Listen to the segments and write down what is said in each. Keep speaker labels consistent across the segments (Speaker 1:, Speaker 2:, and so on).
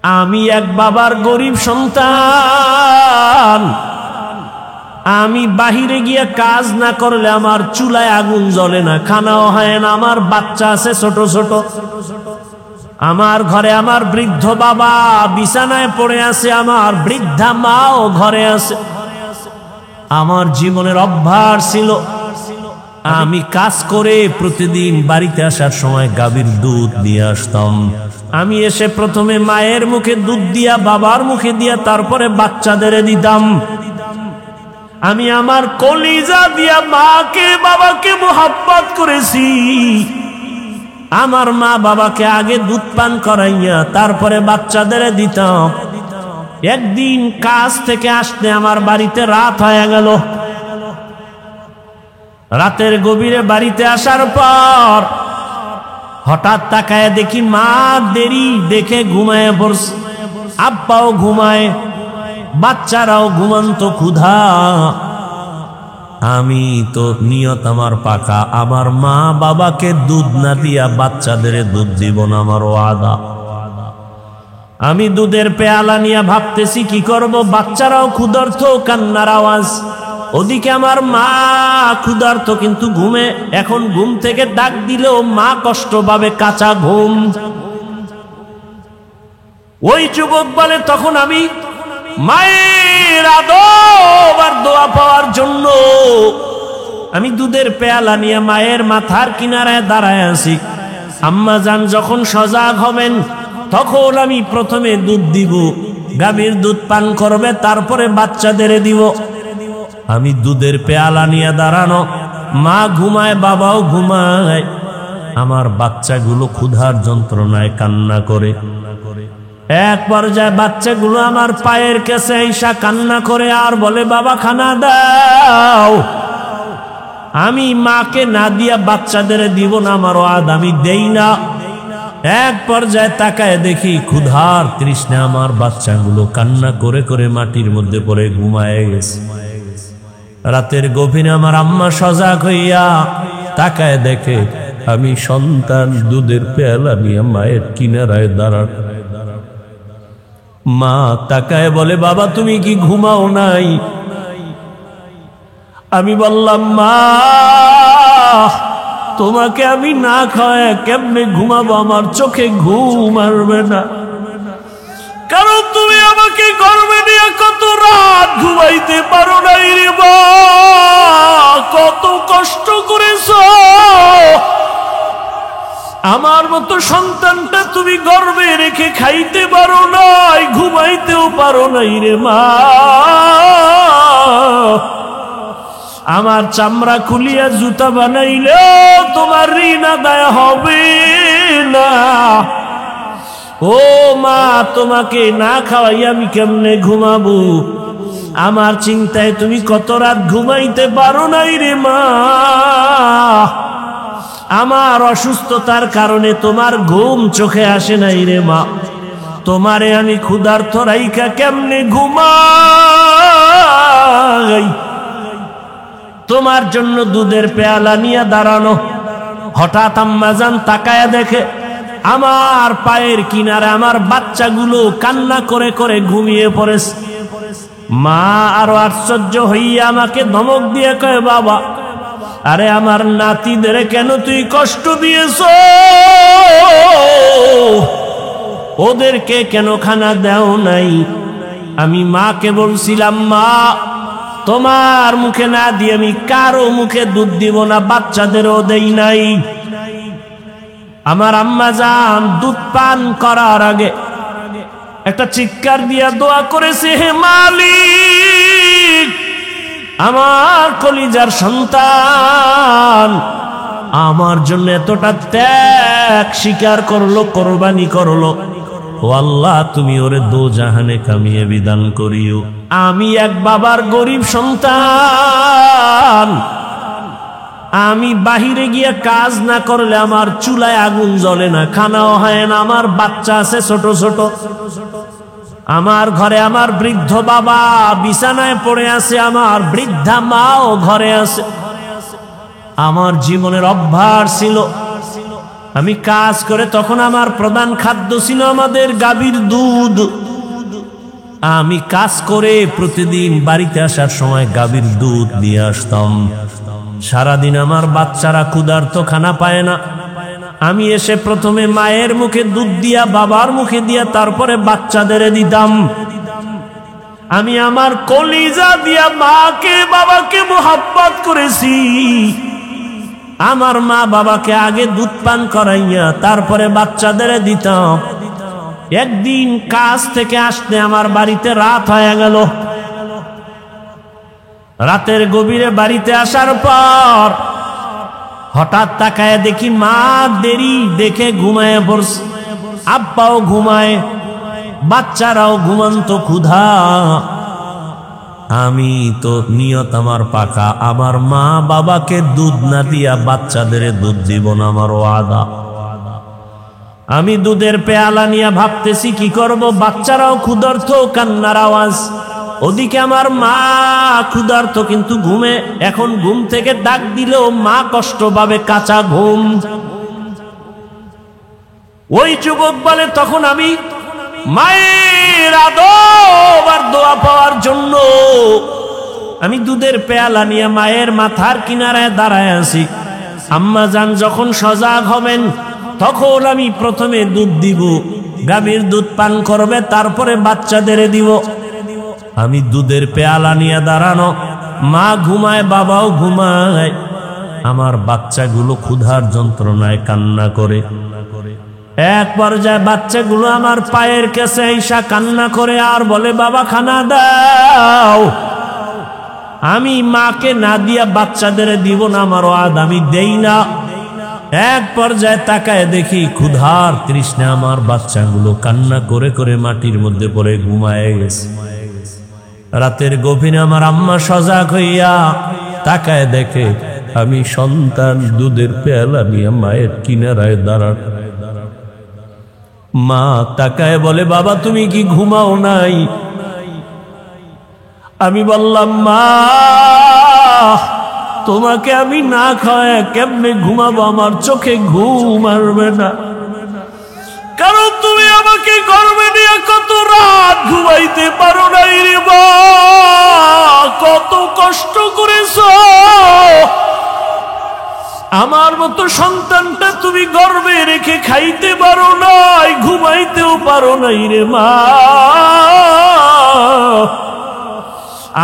Speaker 1: আমি এক বাবার গরিব সন্তান। আমি বাহিরে গিয়ে কাজ না করলে আমার চুলায় আগুন জ্বলে না, খানাও হয় না। আমার বাচ্চা আছে ছোট ছোট। আমার ঘরে আমার বৃদ্ধ বাবা বিছানায় পড়ে আছে, আমার বৃদ্ধা মাও ঘরে আছে। আমার জীবনের অভ্যাস ছিল আমি কাজ করে প্রতিদিন বাড়িতে আসার সময় গাভীর দুধ নিয়ে আসতাম। আমি এসে প্রথমে মায়ের মুখে দুধ দিয়া, বাবার মুখে দিয়া, তারপরে বাচ্চাদের দিতাম। আমি আমার কলিজা দিয়া মাকে বাবাকে মোহাব্বত করেছি। আমার মা বাবাকে আগে দুধ পান করাইয়া তারপরে বাচ্চাদের দিতাম। একদিন কাজ থেকে আসতে আমার বাড়িতে রাত হয়ে গেল। রাতের গভীরে বাড়িতে আসার পর হঠাৎ তাকায় দেখি মা দেরি দেখে ঘুমায় পড়ছে, আব্বাও ঘুমায়, বাচ্চারাও ঘুমন্ত ক্ষুধা। আমি তো নিয়ত আমার পাকা, আমার মা বাবাকে দুধ না দিয়া বাচ্চাদের দুধ দিব না, আমার ওয়াদা। আমি দুধের পেয়ালা নিয়ে ভাবতেছি কি করব, বাচ্চারাও ক্ষুধার্ত, কান্নার আওয়াজ। ওদিকে আমার মা ক্ষুধার্ত কিন্তু ঘুমে। এখন ঘুম থেকে ডাক দিলেও মা কষ্ট পাবে, কাঁচা ঘুম। ওই যুবক বলে তখন আমি মায়ের আদব আর দোয়া পাওয়ার জন্য আমি দুধের পেয়ালা নিয়ে মায়ের মাথার কিনারায় দাঁড়ায় আছি। আম্মা জান যখন সজাগ হবেন তখন আমি প্রথমে দুধ দিব, গাভীর দুধ পান করবে, তারপরে বাচ্চাদের দিব। আমি দুধের পেয়ালা নিয়ে দাঁড়ানো, মা ঘুমায়, বাবাও ঘুমায়। আমার বাচ্চাগুলো ক্ষুধার যন্ত্রণায় কান্না করে। এক পর্যায়ে বাচ্চাগুলো আমার পায়ের কাছে আইসা কান্না করে আর বলে, বাবা খানা দাও। আমি মাকে না দিয়া বাচ্চাদের দিব না, আমার ওয়াদ, আমি দেই না। এক পর্যায়ে তাকায় দেখি ক্ষুধার তৃষ্ণা আমার বাচ্চাগুলো কান্না করে করে মাটির মধ্যে পড়ে ঘুমায় গেছে। রাতের গভীরে আমার আম্মা সজাগ হইয়া তাকায় দেখে আমি সন্তান দুধের পেয়ালা নিয়ে মায়ের কিনারায় দাঁড়ান। মা তাকায় বলে, বাবা তুমি কি ঘুমাও নাই? আমি বললাম, মা তোমাকে আমি না খাওয়ায় কেমনে ঘুমাবো, আমার চোখে ঘুম আসবে না, কারণ তুমি আমাকে গর্বে নিয়ে কত রাত ঘুমাইতে পারো নাই রে মা, কত কষ্ট করেছো। আমার মতো সন্তানটা তুমি গর্বে রেখে খাইতে পারো নাই, ঘুমাইতেও পারো নাই রে মা। আমার চামড়া খুলিয়া জুতা বানাইলে তোমার ঋণ আদায় হবে না। ও মা তোমাকে না খাওয়াই আমি কেমনে ঘুমাবো? আমার চিন্তায় তুমি কত রাত ঘুমাইতে পারো নাই রে মা। আমার অসুস্থতার কারণে তোমার ঘুম চোখে আসে নাই রে মা। তোমারে আমি ক্ষুধার্ত রাইখা কেমনে ঘুমাই? তোমার জন্য দুধের পেয়ালা নিয়ে দাঁড়ানো। হঠাৎ আম্মা জান তাকায়া দেখে আমার পায়ের কিনারে আমার বাচ্চাগুলো কান্না করে করে ঘুমিয়ে পড়েছে। মা আরো আশ্চর্য হইয়া আমাকে ধমক দিয়ে কয়, বাবা আরে আমার নাতিদের কেন তুই কষ্ট দিয়েছ? ওদেরকে কেন খানা দেও নাই? আমি মাকে বলছিলাম, মা তোমার মুখে না দিয়ে আমি কারো মুখে দুধ দিব না, বাচ্চাদেরও দেই নাই। আমার আম্মা জান দুধ পান করার আগে একটা চিৎকার দিয়া দোয়া করেছে, হে মালিক, আমার কলিজার সন্তান আমার জন্য এতটা ত্যাগ স্বীকার করলো, কোরবানি করলো, ও আল্লাহ তুমি ওরে দোজাহানে কামিয়ে বিধান করিও। আমি এক বাবার গরিব সন্তান। আমি বাহিরে গিয়ে কাজ না করলে আমার চুলায় আগুন জ্বলে না, খানাও হয় না। আমার বাচ্চা আছে ছোট ছোট। আমার ঘরে আমার বৃদ্ধ বাবা বিছানায় পড়ে আছে, আমার বৃদ্ধা মাও ঘরে আছে। আমার জীবনের অভ্যাস ছিল আমি কাজ করে তখন আমার প্রধান খাদ্য ছিল আমাদের গাভীর দুধ। আমি কাজ করে প্রতিদিন বাড়িতে আসার সময় গাভীর দুধ নিয়ে আসতাম। সারাদিন আমার বাচ্চারা ক্ষুধার্ত, খানা পায় না। আমি এসে প্রথমে মায়ের মুখে দুধ দিয়া, বাবার মুখে দিয়া, তারপরে বাচ্চাদের দিতাম। আমি আমার কলিজা দিয়া মাকে বাবাকে মোহাব্বত করেছি। আমার মা বাবাকে আগে দুধ পান করাইয়া তারপরে বাচ্চাদের দিতাম। একদিন কাজ থেকে আসতে আমার বাড়িতে রাত হয়ে গেল। রাতের গভীরে বাড়িতে আসার পর হঠাৎ তাকায় দেখি মা দেরি দেখে ঘুমায় পড়ছে, আব্বাও ঘুমায়, বাচ্চারাও ঘুমন্ত ক্ষুধা। আমি তো নিয়ত আমার পাকা, আমার মা বাবাকে দুধ না দিয়া বাচ্চাদের দুধ দিব না, আমার ওয়াদা। আমি দুধের পেয়ালা নিয়ে ভাবতেছি কি করব, বাচ্চারাও ক্ষুধার্ত, কান্নার আওয়াজ। ওদিকে আমার মা ক্ষুধার্ত কিন্তু ঘুমে। এখন ঘুম থেকে ডাক দিলেও মা কষ্ট পাবে, কাঁচা ঘুম। ওই যুবক বলে তখন আমি মায়ের আদব আর দোয়া পাওয়ার জন্য আমি দুধের পেয়ালা নিয়ে মায়ের মাথার কিনারায় দাঁড়ায় আছি। আম্মা জান যখন সজাগ হবেন তখন আমি প্রথমে দুধ দিব, গাভীর দুধ পান করবে, তারপরে বাচ্চাদের দিব। আমি দুধের পেয়ালা নিয়ে দাঁড়ানো, মা ঘুমায়, বাবাও ঘুমায়। আমার বাচ্চাগুলো ক্ষুধার যন্ত্রণায় কান্না করে। এক পর্যায়ে বাচ্চাগুলো আমার পায়ের কাছে আইসা কান্না করে আর বলে, বাবা খানা দাও। আমি মাকে না দিয়া বাচ্চাদের দিব না, আমার ওয়াদ, আমি দেই না। এক পর্যায়ে তাকায় দেখি ক্ষুধার তৃষ্ণা আমার বাচ্চাগুলো কান্না করে করে মাটির মধ্যে পড়ে ঘুমায় গেছে। রাতের গভীরে আমার আম্মা সজাগ হইয়া তাকায় দেখে আমি সন্তান দুধের পেয়ালা নিয়ে মায়ের কিনারায় দাঁড়ান। মা তাকায় বলে, বাবা তুমি কি ঘুমাও নাই? আমি বললাম, মা তোমাকে আমি না খাওয়ায় কেমনে ঘুমাবো? আমার চোখে ঘুম আসবে না, কারণ তুমি আমাকে গর্বে নিয়ে কত রাত ঘুমাইতে পারো নাই রে মা, কত কষ্ট করেছো। আমার মতো সন্তানটা তুমি গর্বে রেখে খাইতে পারো নাই, ঘুমাইতেও পারো নাই রে মা।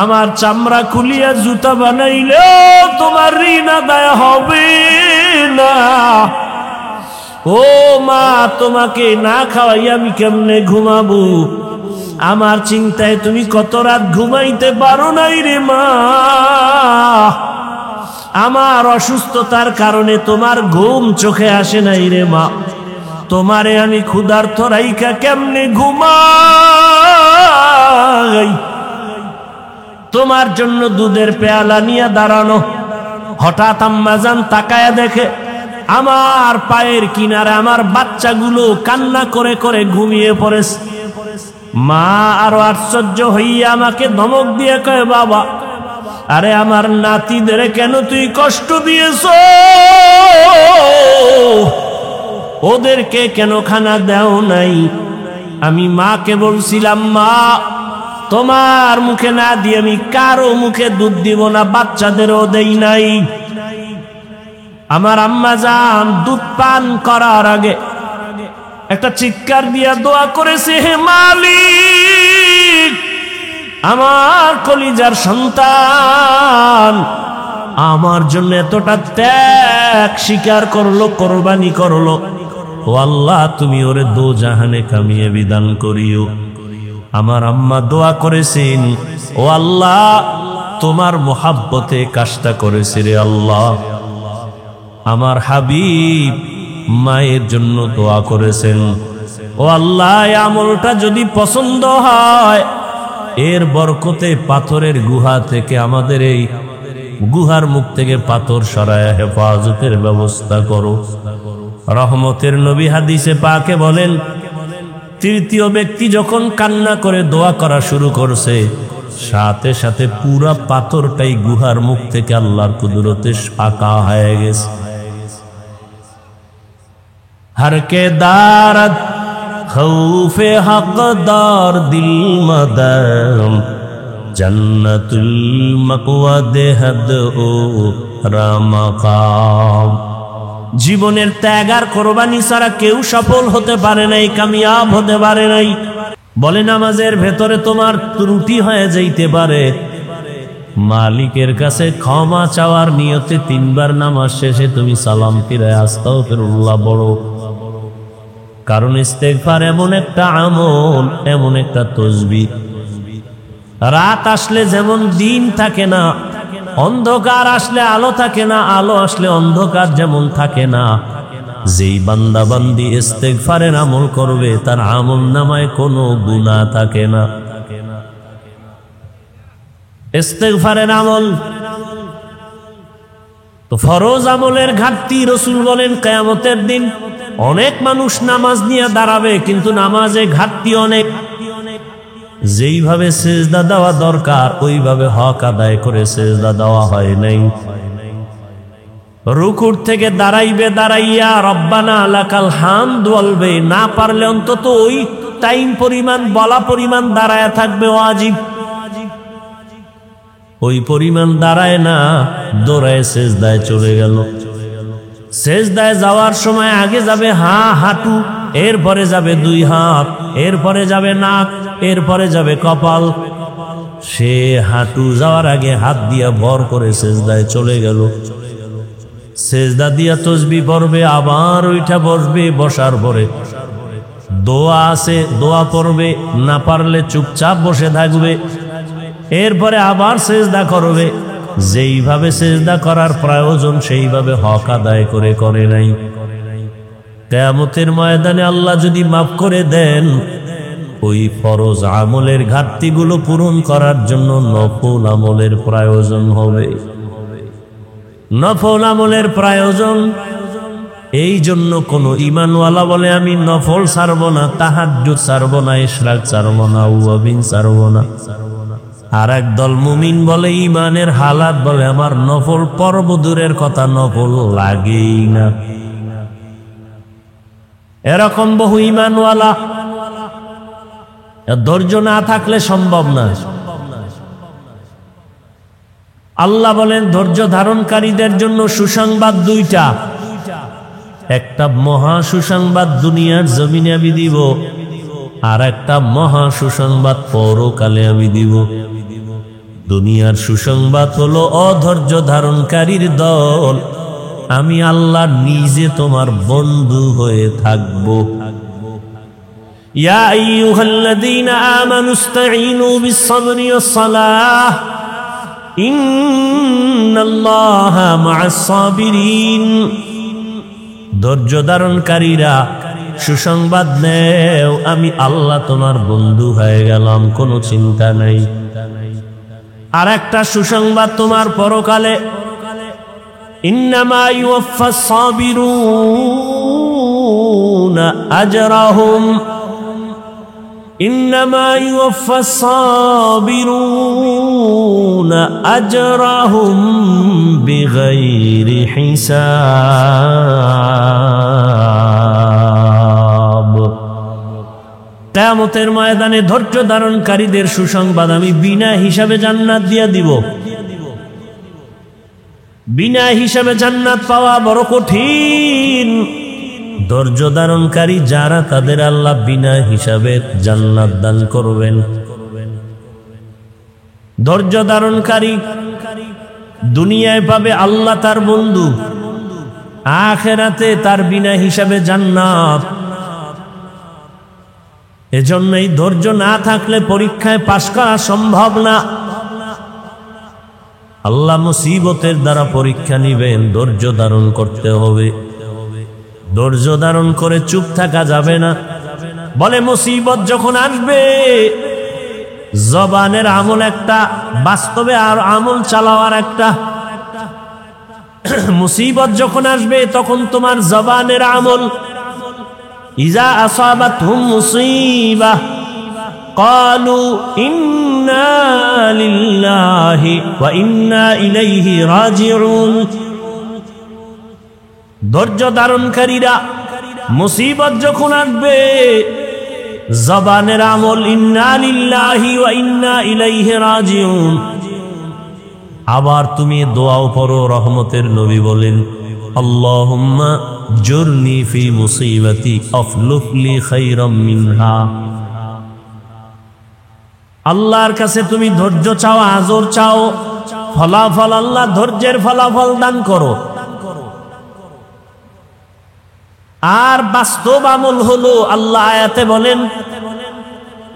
Speaker 1: আমার চামড়া খুলিয়া জুতা বানাইলেও তোমার ঋণ আদায় হবে না। ও মা, তোমাকে না খাওয়াই আমি কেমনে ঘুমাবো? আমার চিন্তায় তুমি কত রাত ঘুমাইতে পারো নাই রে মা। আমার অসুস্থতার কারণে তোমার ঘুম চোখে আসে নাই রে মা। তোমারে আমি ক্ষুধার্ত রাইখা কেমনে ঘুমাই? তোমার জন্য দুধের পেয়ালা নিয়ে দাঁড়ানো। হঠাৎ আম্মা জান তাকায়া দেখে আমার পায়ের কিনারে আমার বাচ্চাগুলো কান্না করে করে ঘুমিয়ে পড়েছে। মা আরো আশ্চর্য হইয়া আমাকে ধমক দিয়ে কয়, বাবা আরে আমার নাতিদের কেন তুই কষ্ট দিয়েছ? ওদেরকে কেন খানা দেও নাই? আমি মাকে বলছিলাম, মা তোমার মুখে না দিয়ে আমি কারো মুখে দুধ দিব না, বাচ্চাদেরও দেই নাই। আমার আম্মা জান দুধ পান করার আগে একটা চিৎকার দিয়া দোয়া করেছে, হে মালিক, আমার কলিজার সন্তান আমার জন্য এতটা ত্যাগ স্বীকার করলো, কোরবানি করলো। ও আল্লাহ, তুমি ওরে দোজাহানে কামিয়ে বিধান করিও। আমার আম্মা দোয়া করেছেন, ও আল্লাহ তোমার মোহাব্বতে কাজটা করেছে রে আল্লাহ। আমার হাবিব মায়ের জন্য দোয়া করেছেন, ও আল্লাহ আমলটা যদি পছন্দ হয় এর বরকতে পাথরের গুহা থেকে আমাদের এই গুহার মুখ থেকে পাথর সরায়া হেফাজতের ব্যবস্থা করো। রহমতের নবী হাদিসে পাকে বলেন, তৃতীয় ব্যক্তি যখন কান্না করে দোয়া করা শুরু করছে, সাথে সাথে পুরা পাথরটাই গুহার মুখ থেকে আল্লাহর কুদরতে আঁকা হয়ে গেছে। हर के दारत खौफे हकदार दिल मदम जन्नतुल मकवा देहद ओ रामकाम। জীবনের ত্যাগ আর কোরবানি ছাড়া কেউ সফল হতে পারে নাই, কামিয়াব হতে পারে নাই। বলে নামাজের ভেতরে তোমার ত্রুটি হয়ে যাইতে পারে, মালিকের কাছে ক্ষমা চাওয়ার নিয়তে 3 বার নামাজ শেষে তুমি সালাম ফিরে আস্তাগফিরুল্লাহ বলো। কারণ ইস্তেগফার এমন একটা আমল, এমন একটা তসবিহ, রাত আসলে যেমন দিন থাকে না, অন্ধকার আসলে আলো থাকে না, আলো আসলে অন্ধকার যেমন থাকে না, যেই বান্দা বান্দি ইস্তেগফারের আমল করবে তার আমল নামায় কোনো গুনাহ থাকে না। ইস্তেগফারের আমল তো ফরজ আমলের ঘাটতি। রাসূল বলেন কিয়ামতের দিন অনেক মানুষ নামাজ নিয়ে দাঁড়াবে, কিন্তু নামাজে ঘাটতি অনেক। যেইভাবে সিজদা দেওয়া দরকার ওইভাবে হক আদায় করে সিজদা দেওয়া হয় নাই। রুকুর থেকে দাঁড়াইবে, দাঁড়াইয়া রব্বানা লাকাল হামদ বলবে, না পারলে অন্তত ওই টাইম পরিমাণ বলা পরিমাণ দাঁড়ায় থাকবে ওয়াজিব। ওই পরিমাণ দাঁড়ায় না, দৌড়ায় সিজদায় চলে গেল। সিজদায় যাওয়ার সময় আগে যাবে হাঁটু, এরপরে যাবে 2 হাত, এরপরে যাবে নাক, এরপরে যাবে কপাল। সে হাঁটু যাওয়ার আগে হাত দিয়া ভর করে সিজদায় চলে গেল। সিজদা দিয়া তাসবিহ পড়বে, আবার ওইটা বসবে, বসার পরে দোয়া আছে দোয়া পড়বে, না পারলে চুপচাপ বসে থাকবে, এরপরে আবার সিজদা করবে। যেইভাবে সিজদা করার প্রয়োজন সেইভাবে হক আদায় করে নাই। কিয়ামতের ময়দানে আল্লাহ যদি মাফ করে দেন, ওই ফরজ আমলের ঘাটতিগুলো পূরণ করার জন্য নফল আমলের প্রয়োজন হবে। নফল আমলের প্রয়োজন। এই জন্য কোন ঈমানওয়ালা বলে আমি নফল ছাড়ব না, তাহাজ্জুদ ছাড়ব না, ইশরাক ছাড়ব না, ওয়াবিন ছাড়ব না। আর একদল মুমিন বলে ঈমানের হালাত বলে আমার নফল পর্ব দূরের কথা, নফল লাগেই না। এরকম বহু ঈমানওয়ালা, ধৈর্য না থাকলে সম্ভব না। আল্লাহ বলেন ধৈর্য ধারণকারীদের জন্য সুসংবাদ 2টা। একটা মহা সুসংবাদ দুনিয়ার জমিনে আমি দিব, আর একটা মহা সুসংবাদ পরকালে আমি দিব। দুনিয়ার সুসংবাদ হলো অধৈর্য ধারণকারীর দল, আমি আল্লাহ নিজে তোমার বন্ধু হয়ে থাকবো। ইয়া আইয়ুহাল্লাযীনা আমানু ইসতাঈনু বিস-সাবরি ওয়াস-সালাহ ইন্নাল্লাহা মা'আস-সাবিরিন। ধৈর্য ধারণকারীরা সুসংবাদ নেও, আমি আল্লাহ তোমার বন্ধু হয়ে গেলাম, কোনো চিন্তা নাই। আর একটা সুসংবাদ তোমার পরকালে, ইন্নামা ইউওয়াফফাস-সাবিরুনা আজরাহুম, ইন্নামা ইউওয়াফফাস-সাবিরুনা আজরাহুম বিগাইরি হিসাব। কিয়ামতের ময়দানে ধৈর্য ধারণকারীদের সুসংবাদ আমি বিনা হিসাবে জান্নাত দিয়া দিব। বিনা হিসাবে জান্নাত পাওয়া বড় কঠিন। ধৈর্য ধারণকারী যারা, তাদের আল্লাহ বিনা হিসাবে জান্নাত দান করবেন। ধৈর্য ধারণকারী দুনিয়ায় পাবে আল্লাহ তার বন্ধু, আখিরাতে তার বিনা হিসাবে জান্নাত। এজন্যই ধৈর্য না থাকলে পরীক্ষায় পাশ করা সম্ভব না। আল্লাহ মুসিবতের দ্বারা পরীক্ষা নিবেন, ধৈর্য ধারণ করতে হবে। ধৈর্য ধারণ করে চুপ থাকা যাবে না। বলে মুসিবত যখন আসবে, জবানের আমল একটা, বাস্তবে আর আমল চালাওয়ার একটা। মুসিবত যখন আসবে তখন তোমার জবানের আমল, ইজা আসাবাতহুম মুসিবাহ ক্বালু ইন্না লিল্লাহি ওয়া ইন্না ইলাইহি রাজিউন। ধৈর্য ধারণকারীরা মুসিবত যখন আসবে জবানের আমল ইন্না লিল্লাহি ওয়া ইন্না ইলাইহি রাজিউন, আবার তুমি দোয়াও পড়ো। রহমতের নবী বলেন আল্লাহুম্মা জুরনি ফি মুসিবাতি আফলুফ লি খায়রাম মিনহা। আল্লাহর কাছে তুমি ধৈর্য চাও, আজর চাও, ফলাফল আল্লাহ ধৈর্যের ফলাফল দান করো। আর বাস্তব আমল হলো আল্লাহ আয়াতে বলেন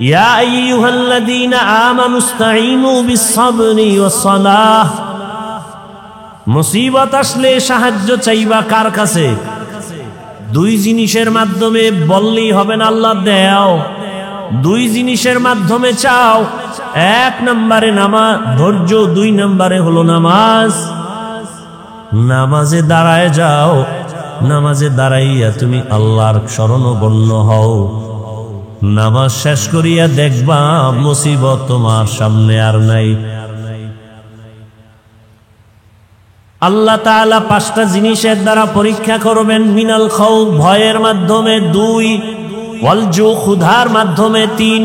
Speaker 1: ইয়া আইয়ুহাল্লাযীনা আমানুস্তাঈনু বিস-সাবরি ওয়াস-সালাহ। মুসিবত আসলে সাহায্য চাইবা কার কাছে? দুই জিনিসের মাধ্যমে বললেই হবে না আল্লাহ দেও, দুই জিনিসের মাধ্যমে চাও। এক নম্বরে নামাজ, ধৈর্য, দুই নম্বরে হলো নামাজ। নামাজে দাঁড়ায় যাও, নামাজে দাঁড়াইয়া তুমি আল্লাহর শরণাপন্ন হও। নামাজ শেষ করিয়া দেখবা মুসিবত তোমার সামনে আর নাই। আল্লাহ তাআলা পাঁচটা জিনিসের দ্বারা পরীক্ষা করবেন। মিনাল খাউফ, ভয়ের মাধ্যমে; দুই, ওয়াল জু, ক্ষুধার মাধ্যমে; তিন,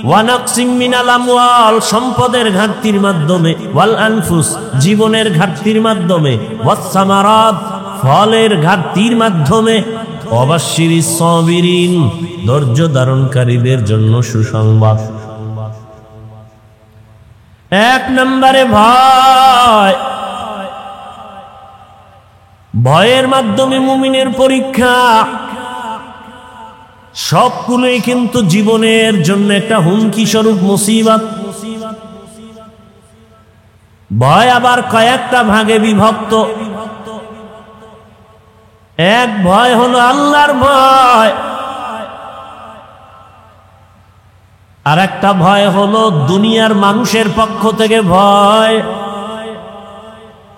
Speaker 1: ওয়া নাকসিম মিনাল আমওয়াল, সম্পদের ঘাটতির মাধ্যমে; ওয়াল আনফুস, জীবনের ঘাটতির মাধ্যমে; ওয়াস সামারাত, ফলের ঘাটতির মাধ্যমে; ওয়াবাশশিরিস সাবিরিন, ধৈর্য ধারণকারীদের জন্য সুসংবাদ। এক নম্বরে ভয়। ভয়ের মাধ্যমে মুমিনের পরীক্ষা। সবগুলোই কিন্তু জীবনের জন্য একটা হুমকি স্বরূপ মুসিবত। ভয় আবার কয়েকটা ভাগে বিভক্ত। এক ভয় হলো আল্লাহর ভয়, আর একটা ভয় হলো দুনিয়ার মানুষের পক্ষ থেকে ভয়।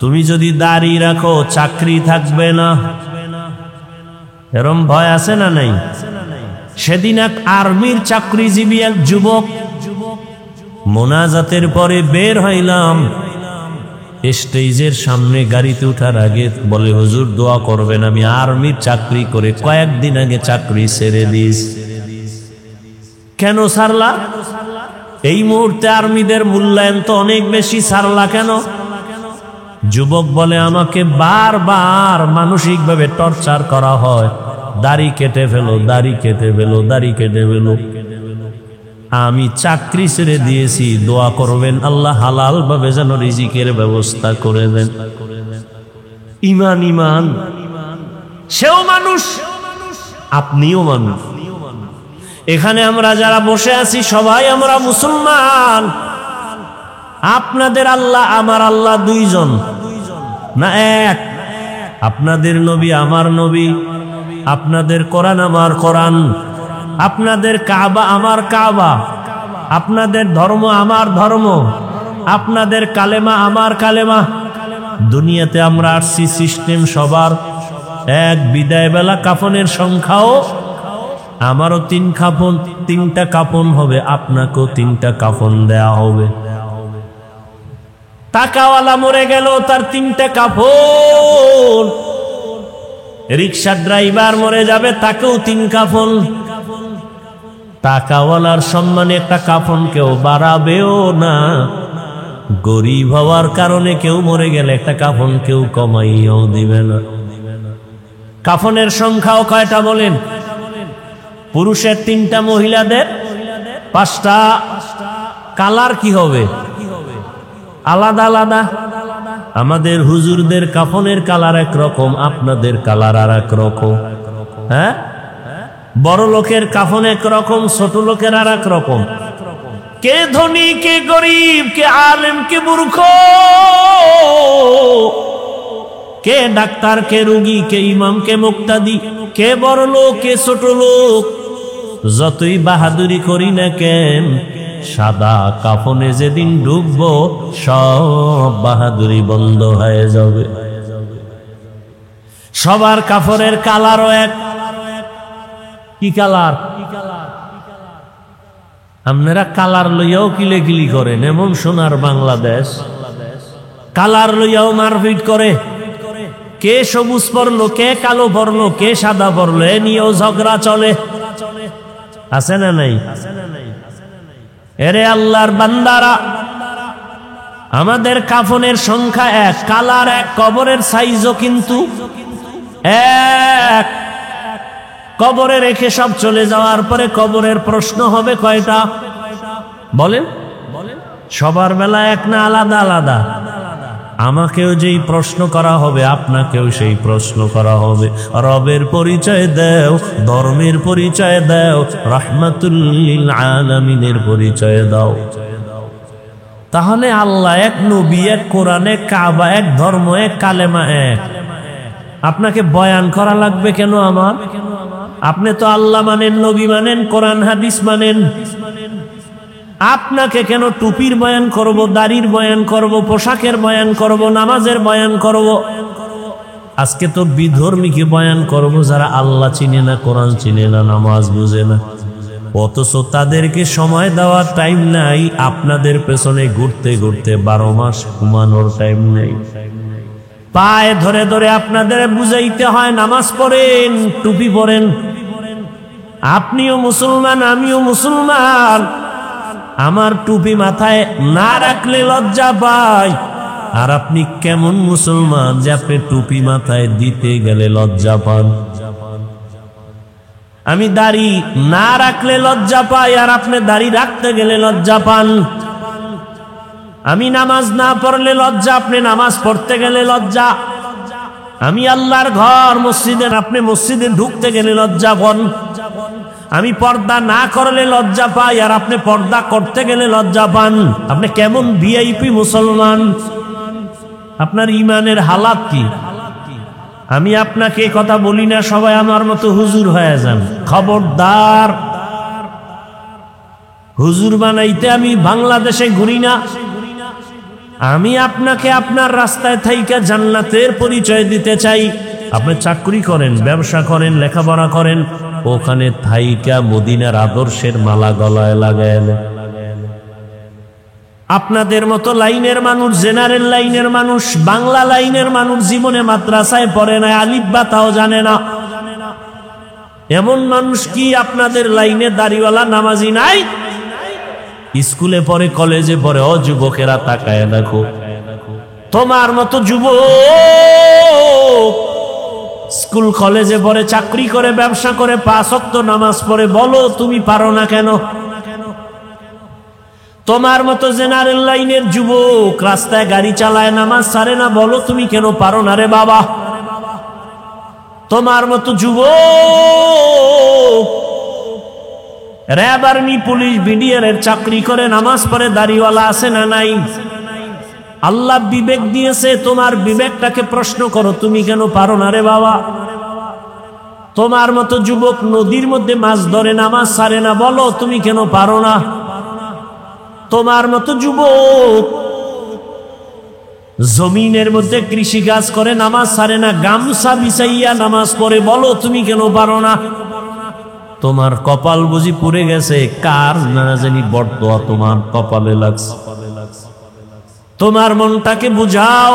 Speaker 1: তুমি যদি দাড়ি রাখো চাকরি থাকবে না, এরম ভয় আছে না নাই? সেদিন এক আর্মির চাকরিজীবী এক যুবক, মোনাজাতের পরে বের হইলাম, স্টেজের সামনে গাড়িতে উঠার আগে বলে হুজুর দোয়া করবেন, আমি আর্মির চাকরি করে কয়েকদিন আগে চাকরি ছেড়ে দিস। কেন ছাড়লা? এই মুহূর্তে আর্মিদের মূল্যায়ন তো অনেক বেশি, ছাড়লা কেন? যুবক বলে আমাকে বারবার মানসিকভাবে টর্চার করা হয়, দাড়ি কেটে ফেলো, দাড়ি কেটে ফেলো, দাড়ি কেটে ফেলো। আমি চাকরি ছেড়ে দিয়েছি, দোয়া করবেন আল্লাহ হালাল ভাবে যেন রিজিকের ব্যবস্থা করে দেন। ইমান ইমান, সেও মানুষ, আপনিও মানুষ। এখানে আমরা যারা বসে আছি সবাই আমরা মুসলমান। আপনাদের আল্লাহ আমার আল্লাহ দুইজন না এক? আপনাদের নবী আমার নবী, আপনাদের কোরআন আমার কোরআন, আপনাদের কাবা আমার কাবা, আপনাদের ধর্ম আমার ধর্ম, আপনাদের কালেমা আমার কালেমা। দুনিয়াতে আমরা আসছি সিস্টেম সবার এক। বিদায় বেলা কাফনের সংখ্যাও আমারও তিনটা কাফন হবে, আপনাকেও তিনটা কাফন দেয়া হবে। টাকাওয়ালা মরে গেল তার তিনটা কাফন, রিক্সা ড্রাইভার মরে যাবে তাকেও তিন কাফন। টাকাওয়ালার সম্মানে একটা কাফন কেউ বাড়াবেও না, গরিব হওয়ার কারণে কেউ মরে গেলে একটা কাফন কেউ কমাইয়াও দিবে না। কাফনের সংখ্যাও কয়টা বলেন? পুরুষের তিনটা, মহিলাদের পাঁচটা। কালার কি হবে? আলাদা আলাদা। আমাদের হুজুরদের কাফনের কালার একরকম, আপনাদের কালার আর এক রকম। হ্যাঁ, বড় লোকের কাফন একরকম, ছোট লোকের আর এক রকম। কে ধনী, কে গরিব, কে আলেম, কে মূর্খ, কে ডাক্তার, কে রোগী, কে ইমাম, কে মুক্তাদি, কে বড় লোক, কে ছোট লোক। যতই বাহাদুরি করি না কেন, সাদা কাফনে যেদিন ঢুকবো সব বাহাদুরি বন্ধ হয়ে যাবে। সবার কাফনের কালারও এক। কি কালার? আপনারা কালার লইয়াও কিলেকিলি করেন, এমন সোনার বাংলাদেশ। কালার লইয়াও মারপিট করে। কে সবুজ পরলো, কে কালো পরলো, কে সাদা পরলো, এ নিয়েও ঝগড়া চলে, আছে না নাই? এরে আল্লাহর বান্দারা, আমাদের কাফনের সংখ্যা এক, কালার এক, কবরের সাইজও কিন্তু এক। কবরে রেখে সব চলে যাওয়ার পরে কবরের প্রশ্ন হবে কয়টা বলেন? সবার বেলা এক না আলাদা আলাদা? আমাকেও যেই প্রশ্ন করা হবে, আপনাকেও সেই প্রশ্ন করা হবে। রবের পরিচয় দাও, ধর্মের পরিচয় দাও, রাহমাতুল লিল আলামিনের পরিচয় দাও। তাহলে আল্লাহ এক, নবী এক, কোরআন এক, কাবা এক, ধর্ম এক, কালেমা এক। আপনাকে বয়ান করা লাগবে কেন আমার? আপনি তো আল্লাহ মানেন, নবী মানেন, কোরআন হাদিস মানেন। আপনাকে কেন টুপির বয়ান করব, দাড়ির বয়ান করব, পোশাকের বয়ান করব, নামাজের বয়ান করব? আজকে তো বিধর্মীকে বয়ান করব যারা আল্লাহ চিনে না, কোরআন চিনে না, নামাজ বুঝে না, অথচ তাদেরকে সময় দেওয়ার টাইম নাই। আপনাদের পেছনে ঘুরতে ঘুরতে 12 মাস ঘুমানোর টাইম নেই। পায়ে ধরে ধরে আপনাদের বুঝাইতে হয় নামাজ পড়েন, টুপি পরেন। আপনিও মুসলমান, আমিও মুসলমান। আমার টুপি মাথায় না রাখলে লজ্জা পাই। আর আপনি কেমন মুসলমান যে আপনি টুপি মাথায় দিতে গেলে লজ্জা পান? আমি দাড়ি না রাখলে লজ্জা পাই, আর আপনি দাড়ি রাখতে গেলে লজ্জা পান। আমি নামাজ না পড়লে লজ্জা, আপনি নামাজ পড়তে গেলে লজ্জা। আমি আল্লাহর ঘর মসজিদে, আপনি মসজিদে ঢুকতে গেলে লজ্জা পান। আমি পর্দা না করলে লজ্জা পাই, আর আপনি পর্দা করতে গেলে লজ্জা পান। আপনি কেমন ভিআইপি মুসলমান? আপনার ইমানের হালাত কি? আমি আপনাকে কথা বলি না, সবাই আমার মতো হুজুর হয়ে যান। খবরদার, হুজুর বানাইতে আমি বাংলাদেশে ঘুরি না। আমি আপনাকে আপনার রাস্তায় থাইকা জান্নাতের পরিচয় দিতে চাই। আপনি চাকরি করেন, ব্যবসা করেন, লেখাপড়া করেন, ওখানে থাইকা মদিনার আদর্শের মালা গলায় লাগায়। আপনাদের মতো লাইনের মানুষ, জেনারেল লাইনের মানুষ, বাংলা লাইনের মানুষ জীবনে মাদ্রাসায় পড়ে না, আলিফ বা তাও জানে না। এমন মানুষ কি আপনাদের লাইনে দাড়িওয়ালা নামাজি নাই? স্কুলে পড়ে, কলেজে পড়ে। ও যুবকেরা তাকায় দেখো, তোমার মতো যুবক স্কুল কলেজে পড়ে, চাকরি করে, ব্যবসা করে, 5 ওয়াক্ত নামাজ পড়ে, বলো তুমি পারো না কেন? তোমার মতো জেনারেল লাইনের যুবক রাস্তায় গাড়ি চালায়, নামাজ ছাড়ে না, বলো তুমি কেন পারো না রে বাবা? তোমার মতো যুবক র‍্যাব, আর্মি, পুলিশ, বিডিআর এর চাকরি করে, নামাজ পড়ে, দাড়িওয়ালা আছে না নাই? আল্লাহ বিবেক দিয়েছে, তোমার বিবেকটাকে প্রশ্ন করো, তুমি কেন পারো না রে বাবা? তোমার মতো যুবক নদীর মধ্যে মাছ ধরে, নামাজ ছাড়ে না, বলো তুমি কেন পারো না? তোমার মতো যুবক জমিনের মধ্যে কৃষি কাজ করে, নামাজ ছাড়ে না, গামছা বিছাইয়া নামাজ পড়ে, বলো তুমি কেন পারো না? তোমার কপাল বুঝি পুড়ে গেছে, কার না জানি বর্তমান তোমার কপালে লাগছে। তোমার মনটাকে বুঝাও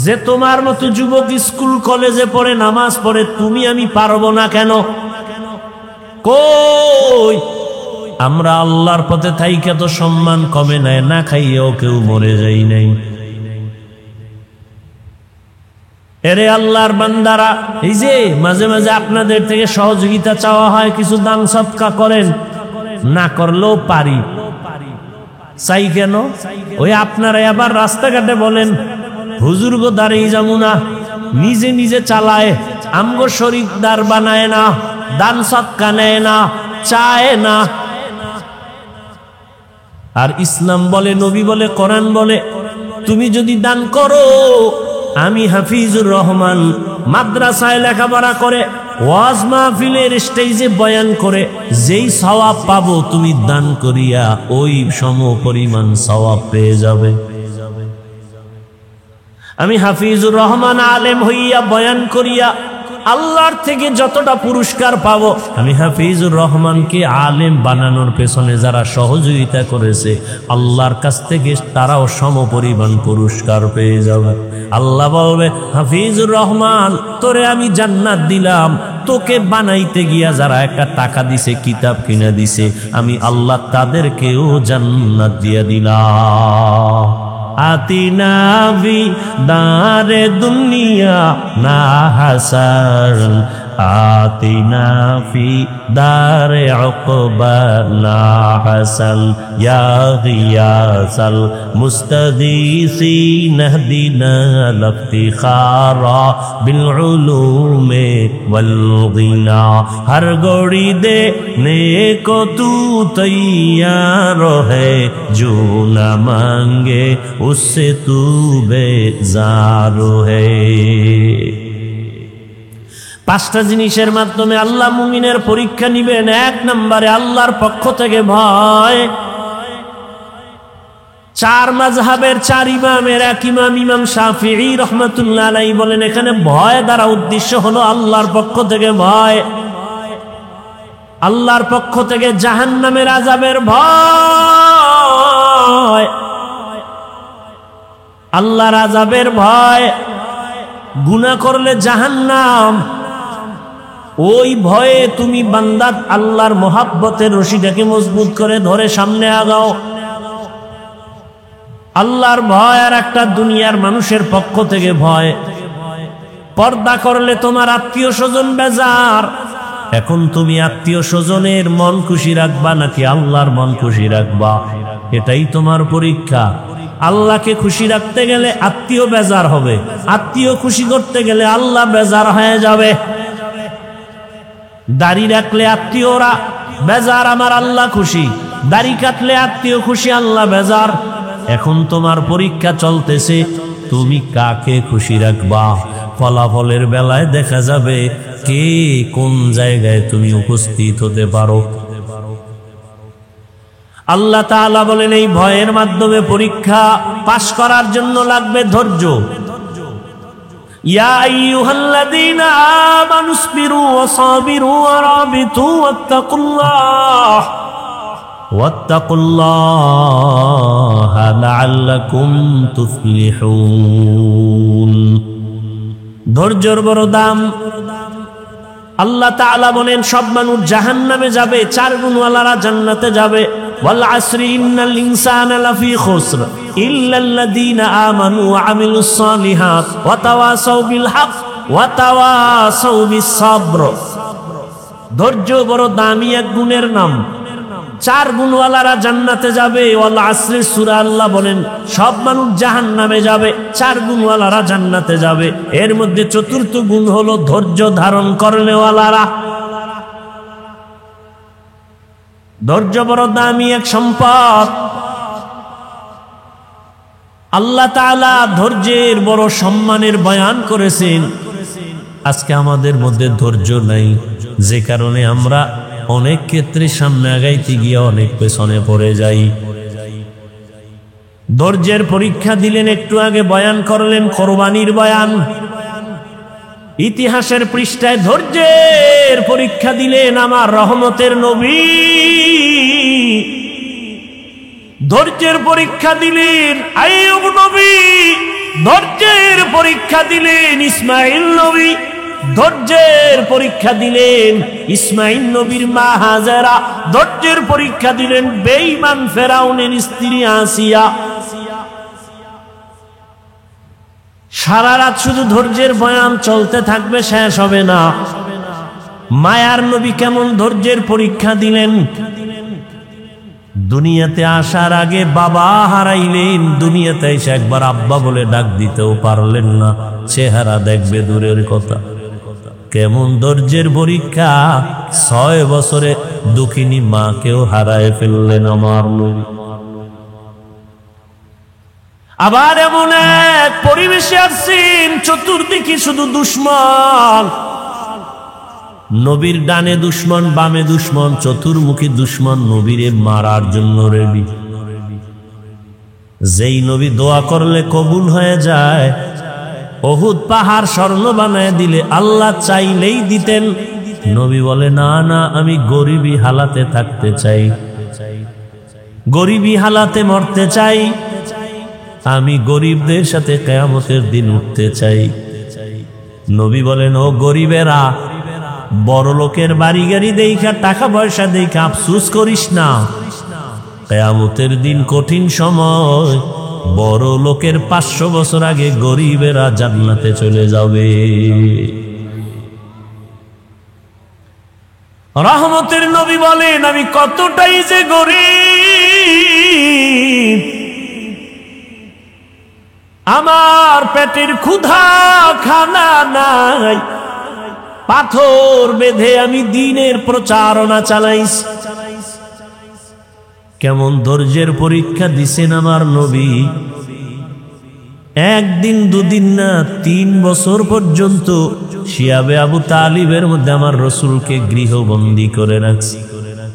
Speaker 1: যে তোমার মতো যুবক স্কুল কলেজে পড়ে, নামাজ পড়ে, তুমি আমি পারবো না কেন? কই আমরা আল্লাহর পথে থাইকা তো সম্মান কমে নাই, না খাইয়েও কেউ মরে যাই নাই। এরে আল্লাহর বান্দারা, এই যে মাঝে মাঝে আপনাদের থেকে সহযোগিতা চাওয়া হয়, কিছু দান সদকা করেন, না করলেও পারি। চাই কেন? ওই আপনারা আবার রাস্তাঘাটে বলেন হুজুর গো দাঁড়িয়ে যাবো না, নিজে নিজে চালায়, আমগো শরীকদার বানায় না, দান সদকা নেয় না, চায় না। আর ইসলাম বলে, নবী বলে, কোরআন বলে, তুমি যদি দান করো, আমি হাফিজুর রহমান মাদ্রাসায় লেখাপড়া করে, ওয়াজ মাহফিলের স্টেজে বয়ান করে যেই সওয়াব পাবো, তুমি দান করিয়া ওই সম পরিমাণ সওয়াব পেয়ে যাবে। আমি হাফিজুর রহমান আলেম হইয়া বয়ান করিয়া আল্লাহর থেকে যতটা পুরস্কার পাবো, আমি হাফিজুর রহমানকে আলেম বানানোর পেছনে যারা সহযোগিতা করেছে আল্লাহর কাছ থেকে তারাও সমপরিমাণ পুরস্কার পেয়ে যাবে। আল্লাহ বলবে, হাফিজুর রহমান তোরে আমি জান্নাত দিলাম, তোকে বানাইতে গিয়া যারা একটা টাকা দিছে, কিতাব কিনে দিছে, আমি আল্লাহ তাদেরকেও জান্নাত দিয়া দিলাম। আতিনা বি দারে দুনিয়া না হাসান, আতিনা ফি দারে উকবা না হাসান, ইয়া গিয়াসাল মুস্তাগীসিন ইহদিনা লিফতিখারা বিল উলুমে ওয়াল গিনা। হর গড়ি দে নেको तू तैयार है, जो न मांगे उससे तू बेजार है। পাঁচটা জিনিসের মাধ্যমে আল্লাহ মুমিনের পরীক্ষা নিবেন। এক নম্বরে আল্লাহর পক্ষ থেকে ভয়। চার মাযহাবের চার ইমামের এক ইমাম, ইমাম শাফিঈ রাহমাতুল্লাহ আলাইহি বলেন, এখানে ভয় দ্বারা উদ্দেশ্য হলো আল্লাহর পক্ষ থেকে ভয়, আল্লাহর পক্ষ থেকে জাহান্নামের আযাবের ভয়, আল্লাহর আযাবের ভয়। গুনাহ করলে জাহান্নাম, ওই ভয়ে তুমি বান্দা আল্লাহর মহব্বতের রশিটাকে মজবুত করে ধরে সামনে আগাও। আল্লাহর ভয় আর একটা দুনিয়ার মানুষের পক্ষ থেকে ভয়। পর্দা করলে তোমার আত্মীয় স্বজন বেজার। এখন তুমি আত্মীয় স্বজনের মন খুশি রাখবা নাকি আল্লাহর মন খুশি রাখবা, এটাই তোমার পরীক্ষা। আল্লাহকে খুশি রাখতে গেলে আত্মীয় বেজার হবে, আত্মীয় খুশি করতে গেলে আল্লাহ বেজার হয়ে যাবে। দাড়ি রাখলে আত্মীয়রা বেজার, আমার আল্লাহ খুশি। দাড়ি কাটলে আত্মীয় খুশি, আল্লাহ বেজার। এখন তোমার পরীক্ষা চলতেছে, তুমি কাকে খুশি রাখবা। ফলাফলের বেলায় দেখা যাবে কে কোন জায়গায় তুমি উপস্থিত হতে পারো। আল্লাহ তাআলা বলেন, এই ভয়ের মাধ্যমে পরীক্ষা পাশ করার জন্য লাগবে ধৈর্য। ইয়া আইয়ুহাল্লাযীনা আমানুসবিরু ওয়া সাবিরু ওয়া রাবিতু ওয়াত্তাকুল্লাহা লাআল্লাকুম তুফলিহুন। ধৈর্যের বড় দাম। আল্লাহ তাআলা বলেন, সব মানুষ জাহান্নামে যাবে, চার গুণওয়ালারা জান্নাতে যাবে। ওয়াল আসরি ইন্নাল ইনসানা লাফি খুসর ইল্লাল্লাযীনা আমানু ওয়া আমিলুস সালিহাত ওয়া তাওয়াসাউ বিল হক ওয়া তাওয়াসাউ বিস সাবর। ধৈর্য বড় দামি এক গুণের নাম। চার গুণওয়ালারা জান্নাতে যাবে। ওয়াল আসরি সূরা আল্লাহ বলেন সব মানুষ জাহান্নামে যাবে, চার গুণওয়ালারা জান্নাতে যাবে। এর মধ্যে চতুর্থ গুণ হলো ধৈর্য ধারণ করনেওয়ালারা। ধৈর্য বড় দামি এক সম্পদ। আল্লাহ তাআলা ধৈর্যের বড় সম্মানের বয়ান করেছেন। আজকে আমাদের মধ্যে ধৈর্য নাই, যে কারণে আমরা অনেক ক্ষেত্রে সামনে আগাইতে গিয়ে অনেক পেছনে পড়ে যাই। ধৈর্যের পরীক্ষা দিলেন, একটু আগে বয়ান করলেন কোরবানির বয়ান। ইতিহাসের পৃষ্ঠায় ধৈর্যের পরীক্ষা দিলেন আমার রহমতের নবী। ধৈর্যের পরীক্ষা দিলেন আইয়ুব নবী, ধৈর্যের পরীক্ষা দিলেন ইসমাইল নবী, ধৈর্যের পরীক্ষা দিলেন ইসমাইল নবীর মা হাজেরা, ধৈর্যের পরীক্ষা দিলেন বেঈমান ফেরাউনের স্ত্রী আসিয়া। সারা রাত শুধু ধৈর্যের বয়ান চলতে থাকবে, শেষ হবে না। মায়ার নবী কেমন ধৈর্যের পরীক্ষা দিলেন। দুনিয়াতে আসার আগে বাবা হারাইলেন, দুনিয়াতে এসে একবার আব্বা বলে ডাক দিতেও পারলেন না, চেহারা দেখবে দূরের কথা। কেমন ধৈর্যের পরীক্ষা। 6 বছরে দুঃখিনী মাকেও হারায় ফেললেন আমার নবী। আবার এমন এক পরিবেশে আসছেন, চতুর্দিকে শুধু দুশ্মন। নবীর ডানে দুশ্মন, বামে দুশ্মন, চতুর্মুখী দুশ্মন নবীরে মারার জন্য রেডি। যেই নবী দোয়া করলে কবুল হয়ে যায়, উহুদ পাহাড় স্বর্ণ বানায় দিলে আল্লাহ চাইলেই দিতেন। নবী বলে না না, আমি গরিবী হালাতে থাকতে চাই, গরিবী হালাতে মরতে চাই, আমি গরিবদের সাথে কিয়ামতের দিন উঠতে চাই। নবী বলেন, ও গরিবেরা, বড় লোকের বাড়ি গাড়ি দেখা, টাকা পয়সা দেখা আফসোস করিস না, কিয়ামতের দিন কঠিন সময়, বড় লোকের 500 বছর আগে গরিবেরা জান্নাতে চলে যাবে। রহমতের নবী বলেন, আমি কতটাই যে গরিব, আমার পেটের ক্ষুধা খানা নাই, পাথর বেঁধে আমি দ্বীনের প্রচারণা চালাইছি। কেমন ধৈর্যের পরীক্ষা দিছেন আমার নবী। একদিন দুদিন না, 3 বছর পর্যন্ত শিয়াবে আবু তালিবের মধ্যে আমার রসুলকে গৃহবন্দী করে রাখছি।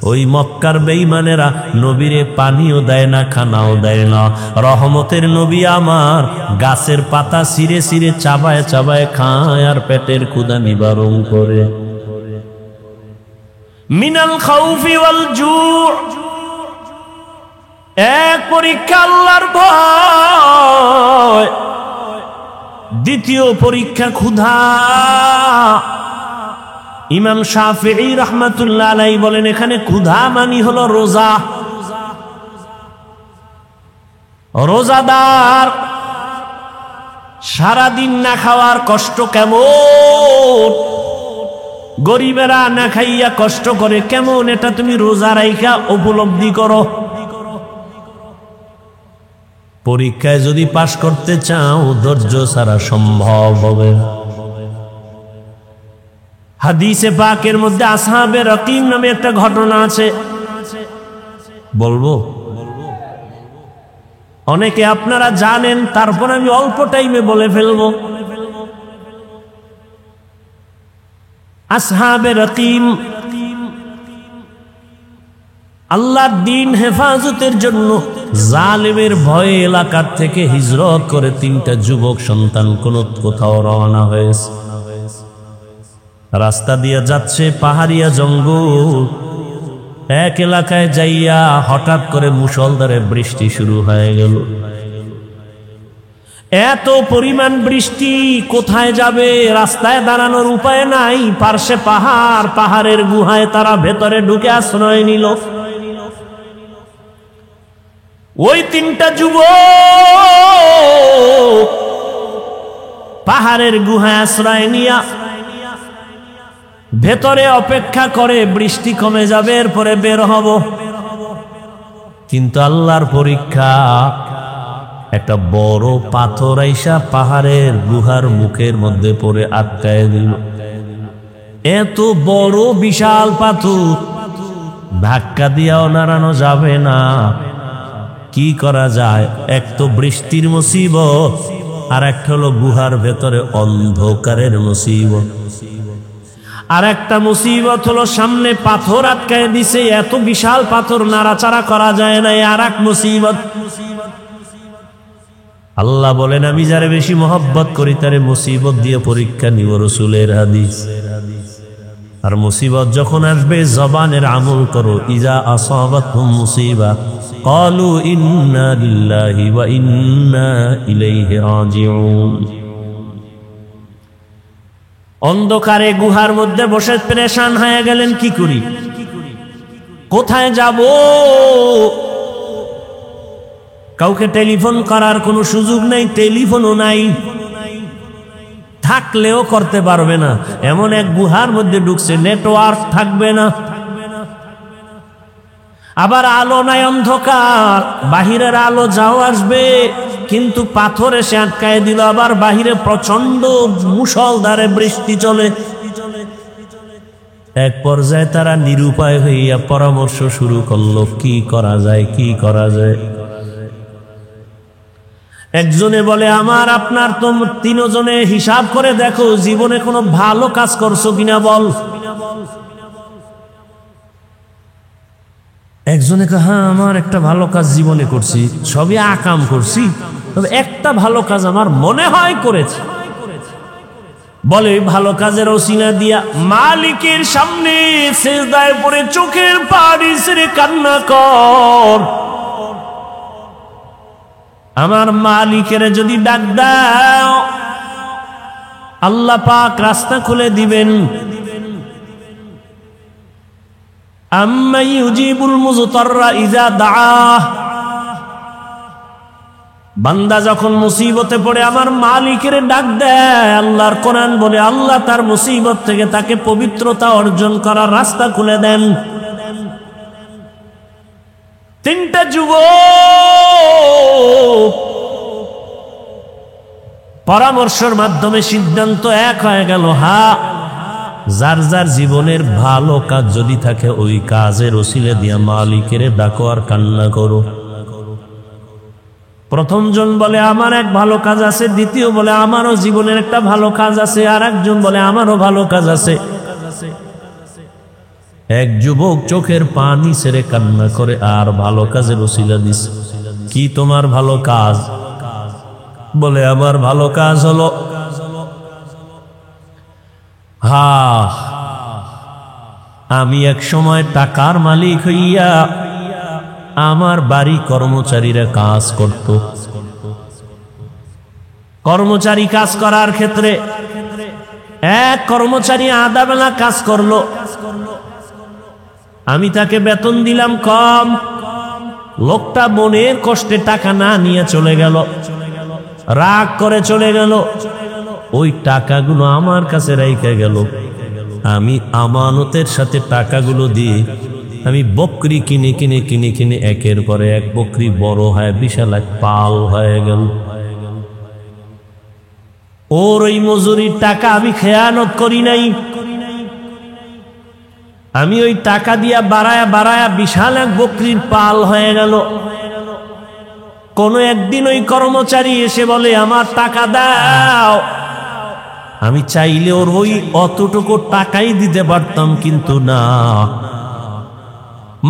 Speaker 1: ওই মক্কার বেঈমানেরা নবীরে পানিও দেয় না, খানাও দেয় না। রহমতের নবী আমার গাছের পাতা ছিঁড়ে ছিঁড়ে চাবায় চাবায় খায় আর পেটের ক্ষুধা নিবারণ করে। মিনাল খাউফি ওয়াল জু, এক পরীক্ষা আল্লাহর ভয়, দ্বিতীয় পরীক্ষা ক্ষুধা। ইমাম শাফিঈ রাহমাতুল্লাহ আলাইহি বলেন, এখানে ক্ষুধা মানি হলো রোজা। রোজাদার সারাদিন না খাওয়ার কষ্ট কেমন, গরিবেরা না খাইয়া কষ্ট করে কেমন, এটা তুমি রোজা রাইখা উপলব্ধি করো। পরীক্ষায় যদি পাশ করতে চাও, ধৈর্য ছাড়া সম্ভব হবে। হাদিসে পাকের মধ্যে আসহাবে রকিম নামে একটা ঘটনা আছে, বলবো? অনেকে আপনারা জানেন, তারপর আমি অল্প টাইমে বলে ফেলবো। আসহাবে রকিম আল্লাহর দ্বীন হেফাজতের জন্য জালেমের ভয়ে এলাকার থেকে হিজরত করে 3টা যুবক সন্তান কোথাও রওনা হয়েছে। রাস্তা দিয়ে যাচ্ছে পাহাড়িয়া জঙ্গল, এক এলাকায় যাইয়া হঠাৎ করে মুষলধারে বৃষ্টি শুরু হয়ে গেল। এত পরিমাণ বৃষ্টি, কোথায় যাবে, রাস্তায় দাঁড়ানোর উপায় নাই, পার্শ্বে পাহাড়, পাহাড়ের গুহায় তারা ভেতরে ঢুকে আশ্রয় নিল। ওই 3টা যুবক পাহাড়ের গুহায় আশ্রয় নিয়া ভেতরে অপেক্ষা করে, বৃষ্টি কমে যাবে, এরপরে বের হব। কিন্তু আল্লাহর পরীক্ষা, একটা বড় পাথর আইসা পাহাড়ের গুহার মুখের মধ্যে পড়ে আটকায় দিল। এত বড় বিশাল পাথর, ধাক্কা দিয়াও নাড়ানো যাবে না। কি করা যায়? এক তো বৃষ্টির মুসিবত, আর একটা হলো গুহার ভেতরে অন্ধকারের মুসিবত, আর একটা মুসিবত হলো সামনে পাথর আটকায় দিছে, এত বিশাল পাথর নাড়াচাড়া করা যায় না, আর এক মুসিবত। আল্লাহ বলেন, আমি যারে বেশি মহব্বত করি তারে মুসিবত দিয়ে পরীক্ষা নিব, রাসূলের হাদিস। আর মুসিবত যখন আসবে, জবানের আমল করো। ইজা আসাবাতহুম মুসিবা ক্বালু ইন্না লিল্লাহি ওয়া ইন্না ইলাইহি রাজিউন। অন্ধকারে গুহার মধ্যে বসে পেরেশান হয়ে গেলেন, কি করি, কোথায় যাব? কাউকে টেলিফোন করার কোনো সুযোগ নাই, টেলিফোনও নাই, থাকলেও করতে পারবে না। এমন এক গুহার মধ্যে ঢুকছে, নেটওয়ার্ক থাকবে না, আবার আলো নাই, অন্ধকার, বাহিরের আলো যাও আসবে, কিন্তু পাথর এসে আটকায় দিল। আবার বাহিরে প্রচন্ড মুষলধারে বৃষ্টি চলে। এক পর্যায়ে তারা নিরুপায় হইয়া পরামর্শ শুরু করলো, কি করা যায়, কি করা যায়। একজনে বলে, আমার আপনার তো 3 জনে হিসাব করে দেখো, জীবনে কোনো ভালো কাজ করছো কিনা বল। একজনে কে, হ্যাঁ আমার একটা ভালো কাজ জীবনে করছি, সবই আকাম করছি, তবে একটা ভালো কাজ আমার মনে হয় করেছি। বলে ভালো কাজের ওসিলা দিয়া মালিকের সামনে সিজদায় পড়ে চোখের পানি ছেড়ে কান্না কর। আমার মালিকের যদি ডাক দাও আল্লাহ পাক রাস্তা খুলে দিবেন। আম্মা ইউজিবুল মুযতাররা ইযা দাআহ, বান্দা যখন মুসিবতে পড়ে আমার মালিকের ডাক দেয়, আল্লাহর কোরআন বলে আল্লাহ তার মুসিবত থেকে তাকে পবিত্রতা অর্জন করার রাস্তা খুলে দেন। তিনটা যুবক পরামর্শের মাধ্যমে সিদ্ধান্ত এক হয়ে গেল, হ্যাঁ যার যার জীবনের ভালো কাজ যদি থাকে ওই কাজের ওসিলা দিয়া মালিকের ডাকো আর কান্না করো। প্রথম জন বলে আমার এক ভালো কাজ আছে, দ্বিতীয় বলে আমারও জীবনের একটা ভালো কাজ আছে, আর একজন বলে আমারও ভালো কাজ আছে। এক যুবক চোখের পানি ছেড়ে কান্না করে আর ভালো কাজের ওসিলা দিছে। কি তোমার ভালো কাজ? বলে আমার ভালো কাজ হলো আমি এক সময় টাকার মালিক হইয়া আমার বাড়ি কর্মচারীরা কাজ করত। কর্মচারী কাজ করার ক্ষেত্রে এক কর্মচারী আধা বেলা কাজ করলো, আমি তাকে বেতন দিলাম কম। লোকটা মনের কষ্টে টাকা না নিয়ে চলে গেল, রাগ করে চলে গেল। ওই টাকাগুলো আমার কাছে রেখে গেল। আমি আমানতের সাথে টাকাগুলো দিয়ে আমি বকরি কিনে কিনে কিনে কিনে একের পরে এক বকরি বড় হয়, বিশাল এক পাল হয়ে গেল। ওর ওই মজুরির টাকা আমি খেয়ানত করি নাই, আমি ওই টাকা দিয়া বাড়ায়া বাড়ায়া বিশাল এক বকরির পাল হয়ে গেল। কোন একদিন ওই কর্মচারী এসে বলে আমার টাকা দাও। আমি চাইলে ওর ওই অতটুকু টাকাই দিতে পারতাম, কিন্তু না।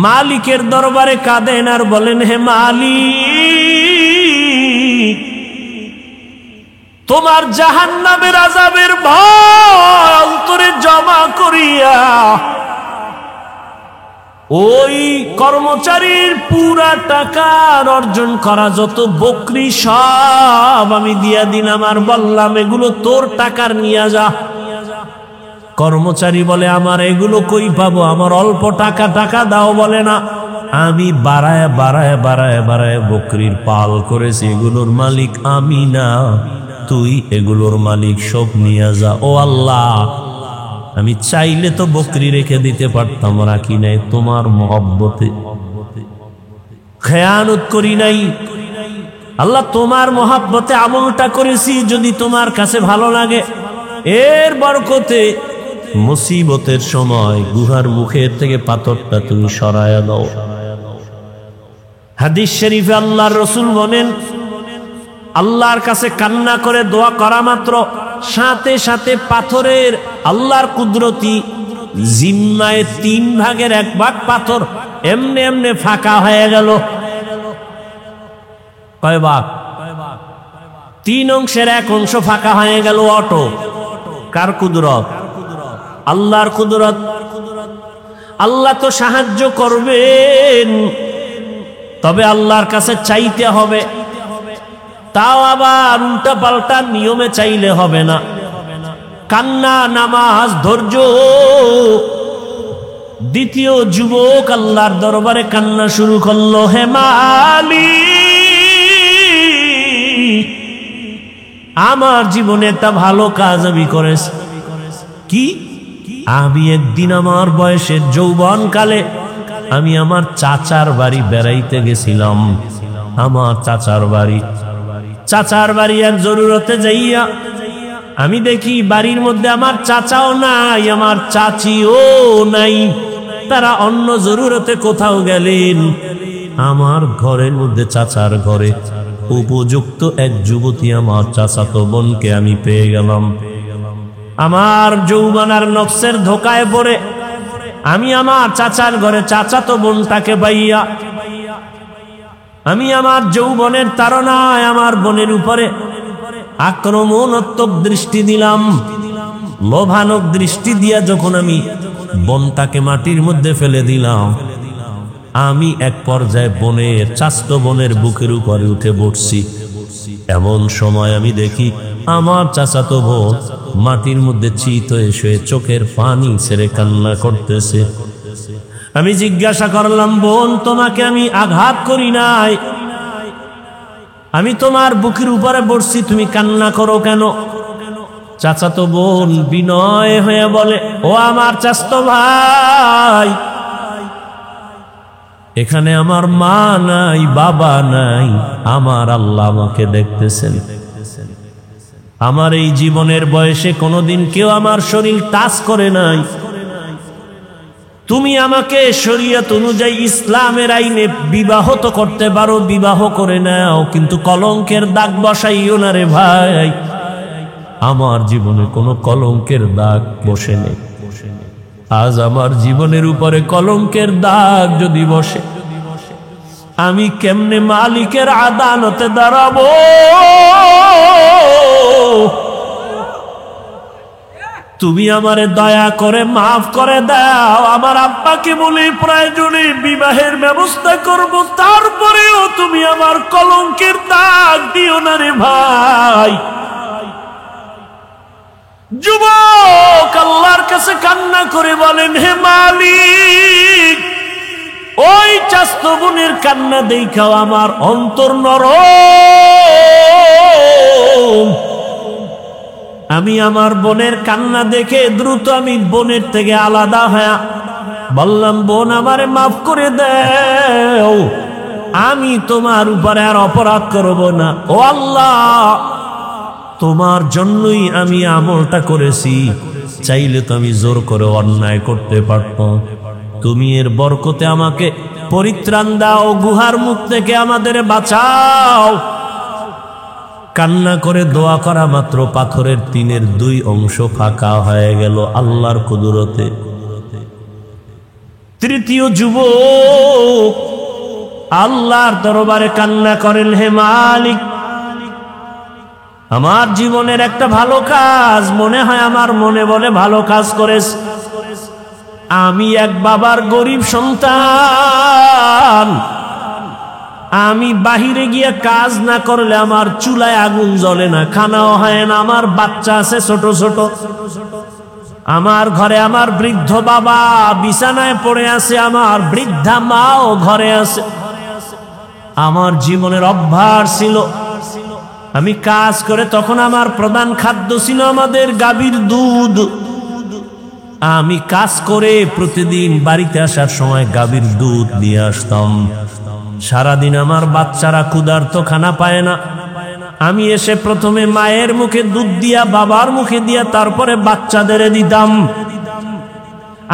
Speaker 1: মালিকের দরবারে কাঁদেন আর বলেন, হে মালিক, তোমার জাহান্নামের আযাবের ভয় অন্তরে জমা করিয়া ওই কর্মচারীর পুরা টাকার অর্জন করা যত বকরি সব আমি দিয়া দিলাম, আর বললাম এগুলো তোর টাকার নিয়ে যা। কর্মচারী বলে আমার এগুলো কই পাবো, আমার অল্প টাকা, টাকা দাও। বলে না, আমি বাড়ায় বাড়ায় বাড়ায় বাড়ায় বকরির পাল করেছি, এগুলোর মালিক আমি না, তুই এগুলোর মালিক, সব নিয়ে যা। ও আল্লাহ, আমি চাইলে তো বকরি রেখে দিতে পারতাম, রাখি নাই, তোমার মহব্বতে খেয়ানত করি নাই। আল্লাহ তোমার মহব্বতে আমলটা করেছি, যদি তোমার কাছে ভালো লাগে এর বরকতে মুসিবতের সময় গুহার মুখের থেকে পাথরটা তুমি সরায়া দাও। হাদিস শরীফে আল্লাহর রাসূল বলেন, আল্লাহর কাছে কান্না করে দোয়া করা মাত্র সাথে সাথে পাথরের আল্লাহর কুদরতি জিম্মায় 3 ভাগের 1 ভাগ পাথর এমনে এমনে ফাঁকা হয়ে গেল। কয় ভাগ? 3 অংশের 1 অংশ ফাঁকা হয়ে গেল। অটো কার কুদরত? আল্লাহর কুদরত। আল্লাহ তো সাহায্য করবেন, তবে আল্লাহর কাছে চাইতে হবে। তাও আবার উল্টা পাল্টা নিয়মে চাইলে হবে না। কান্না, নামাজ, ধৈর্য। দ্বিতীয় যুবক আল্লাহর দরবারে কান্না শুরু করলো, হে মালিক, আমার জীবনে একটা ভালো কাজ আমি করেছি। কি? আমি একদিন আমার বয়সের যৌবনকালে আমি আমার চাচার বাড়ি বেড়াইতে গেছিলাম। আমার চাচার বাড়ি এক জরুরতে যাইয়া আমি দেখি বাড়ির মধ্যে আমার চাচাও নাই, আমার চাচিও নাই, তারা অন্য জরুরতে কোথাও গেলেন। আমার ঘরের মধ্যে, চাচার ঘরে উপযুক্ত এক যুবতী আমার চাচাতো বোনকে আমি পেয়ে গেলাম। আমার যৌবনার নফসের ধোকায় পড়ে আমি আমার চাচার ঘরে চাচাতো বোনটাকে পাইয়া আমি আমার যৌবনের তাড়নায় আমার বোনের উপরে আক্রমণাত্মক দৃষ্টি দিলাম। লোভানক দৃষ্টি দিয়া যখন আমি বোনটাকে মাটির মধ্যে ফেলে দিলাম, আমি এক পর্যায়ে বোনের চাস্তো বোনের বুকের উপরে উঠে বসছি। এমন সময় আমি দেখি আমার চাচাতো বোন মাটির মধ্যে চিত হয়ে শুয়ে চোখের পানি ছেড়ে কান্না করতেছে। আমি জিজ্ঞাসা করলাম, বোন, তোমাকে আমি আঘাত করি নাই, আমি তোমার বুকের উপরে বসছি, তুমি কান্না করো কেন? চাচাতো বোন বিনয় হয়ে বলে, ও আমার চাচাতো ভাই, এখানে আমার মা নাই, বাবা নাই, আমার আল্লাহ আমাকে দেখতেছেন। আমার এই জীবনের বয়সে কোনোদিন কেউ আমার শরীর টাচ করে নাই। তুমি আমাকে শরীয়ত অনুযায়ী ইসলামের আইনে বিবাহ তো করতে পারো, বিবাহ করে নাও, কিন্তু কলঙ্কের দাগ বসাইও না রে ভাই। আমার জীবনে কোনো কলঙ্কের দাগ বসে নেই। আজ আমার জীবনের উপরে কলঙ্কের দাগ যদি বসে, আমি কেমনে মালিকের আদালতে দাঁড়াবো? তুমি আমারে দয়া করে মাফ করে দাও। আমার আব্বাকে বলে প্রয়োজনে বিবাহের ব্যবস্থা করব, তারপরেও তুমি আমার কলঙ্কের দাগ দিও না রে ভাই। যুবক আল্লাহর কাছে কান্না করে বলেন, হে মালিক, ওই চাস্তো বোনের কান্না দেখাও আমার অন্তর নরম। আমি আমার বোনের কান্না দেখে দ্রুত আমি বোনের থেকে আলাদা হয়ে বললাম, বোন, আমারে মাফ করে দাও, আমি তোমার উপরে আর অপরাধ করব না। ও আল্লাহ, তোমার জন্যই আমি আমলটা করেছি, চাইলে তো আমি জোর করে অন্যায় করতে পারতাম। তুমি এর বরকতে আমাকে পরিত্রাণ দাও, গুহার মুখ থেকে আমাদের বাঁচাও। কান্না করে দোয়া করা মাত্র পাথরের টিনের 2 অংশ ফাঁকা হয়ে গেল আল্লাহর কুদরতে। তৃতীয় যুবক আল্লাহর দরবারে কান্না করেন, হে মালিক, আমার জীবনের একটা ভালো কাজ মনে হয় আমার মনে বলে ভালো কাজ করেছে। আমি এক বাবার গরিব সন্তান, আমি বাহিরে গিয়ে কাজ না করলে আমার চুলায় আগুন জ্বলে না, খানাও হয় না, আমার বাচ্চা আছে ছোট ছোট, আমার ঘরে আমার বৃদ্ধ বাবা বিছানায় পড়ে আছে, আমার বৃদ্ধা মাও ঘরে আছে। আমার জীবনের অভ্যাস ছিল, আমি কাজ করে তখন আমার প্রধান খাদ্য ছিল আমাদের গাভীর দুধ। আমি কাজ করে প্রতিদিন বাড়িতে আসার সময় গাভীর দুধ নিয়ে আসতাম। সারাদিন আমার বাচ্চারা ক্ষুধার্ত, খানা পায় না। আমি এসে প্রথমে মায়ের মুখে দুধ দিয়া, বাবার মুখে দিয়া, তারপরে বাচ্চাদের দিতাম।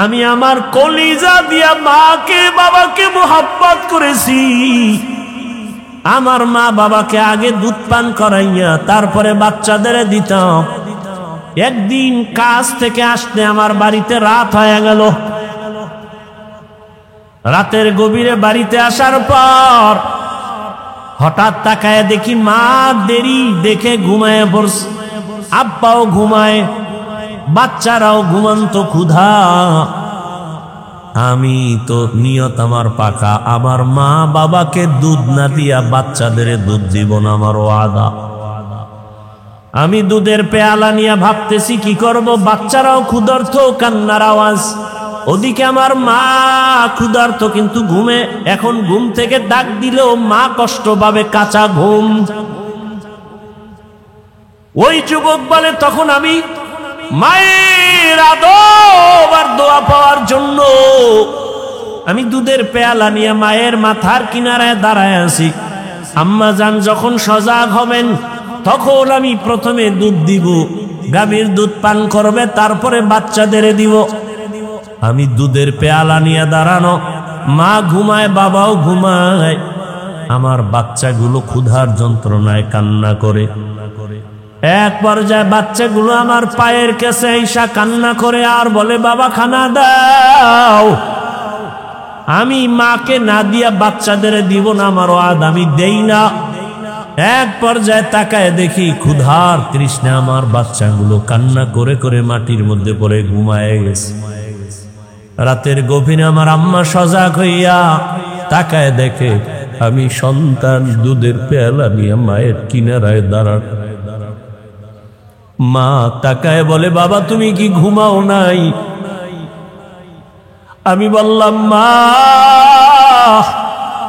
Speaker 1: আমি আমার কলিজা দিয়া মাকে বাবাকে মোহাব্বত করেছি। আমার মা বাবাকে আগে দুধ পান করাইয়া তারপরে বাচ্চাদের দিতাম। একদিন কাজ থেকে আসতে আমার বাড়িতে রাত হয়ে গেল। রাতের গভীরে বাড়িতে আসার পর হঠাৎ তাকায় দেখি মা দেরি দেখে ঘুমায় পড়ছে, আব্বাও ঘুমায়, বাচ্চারাও ঘুমন্ত ক্ষুধা। আমি তো নিয়ত আমার পাকা, আমার মা বাবাকে দুধ না দিয়া বাচ্চাদের দুধ দিব না, আমার ওয়াদা। আমি দুধের পেয়ালা নিয়ে ভাবতেছি কি করব, বাচ্চারাও ক্ষুধার্ত, কান্নার আওয়াজ। ওদিকে আমার মা ক্ষুধার্ত কিন্তু ঘুমে। এখন ঘুম থেকে ডাক দিলেও মা কষ্ট পাবে, কাঁচা ঘুম। ওই যুবক বলে, তখন আমি মায়ের আদর আর দোয়া পাওয়ার জন্য আমি দুধের পেয়ালা নিয়ে মায়ের মাথার কিনারায় দাঁড়ায় আছি। আম্মা জান যখন সজাগ হবেন তখন আমি প্রথমে দুধ দিব, গাভীর দুধ পান করবে, তারপরে বাচ্চাদের দিব। আমি দুধের পেয়ালা নিয়ে দাঁড়ানো, মা ঘুমায়, বাবাও ঘুমায়, আমার বাচ্চাগুলো ক্ষুধার যন্ত্রণায় কান্না করে। এক পর্যায়ে বাচ্চাগুলো আমার পায়ের কাছে আইসা কান্না করে আর বলে, বাবা খানা দাও। আমি মাকে না দিয়া বাচ্চাদের দিব না, আমার ওয়াদ, আমি দেই না। এক পর্যায়ে তাকায় দেখি ক্ষুধার তৃষ্ণা আমার বাচ্চাগুলো কান্না করে করে মাটির মধ্যে পড়ে ঘুমায় গেছে। রাতের গভীরে আমার আম্মা সজাগ হইয়া তাকায় দেখে আমি সন্তান দুধের পেয়ালা নিয়ে মায়ের কিনারায় দাঁড়ানো। মা তাকায় বলে, বাবা তুমি কি ঘুমাও নাই? আমি বললাম, মা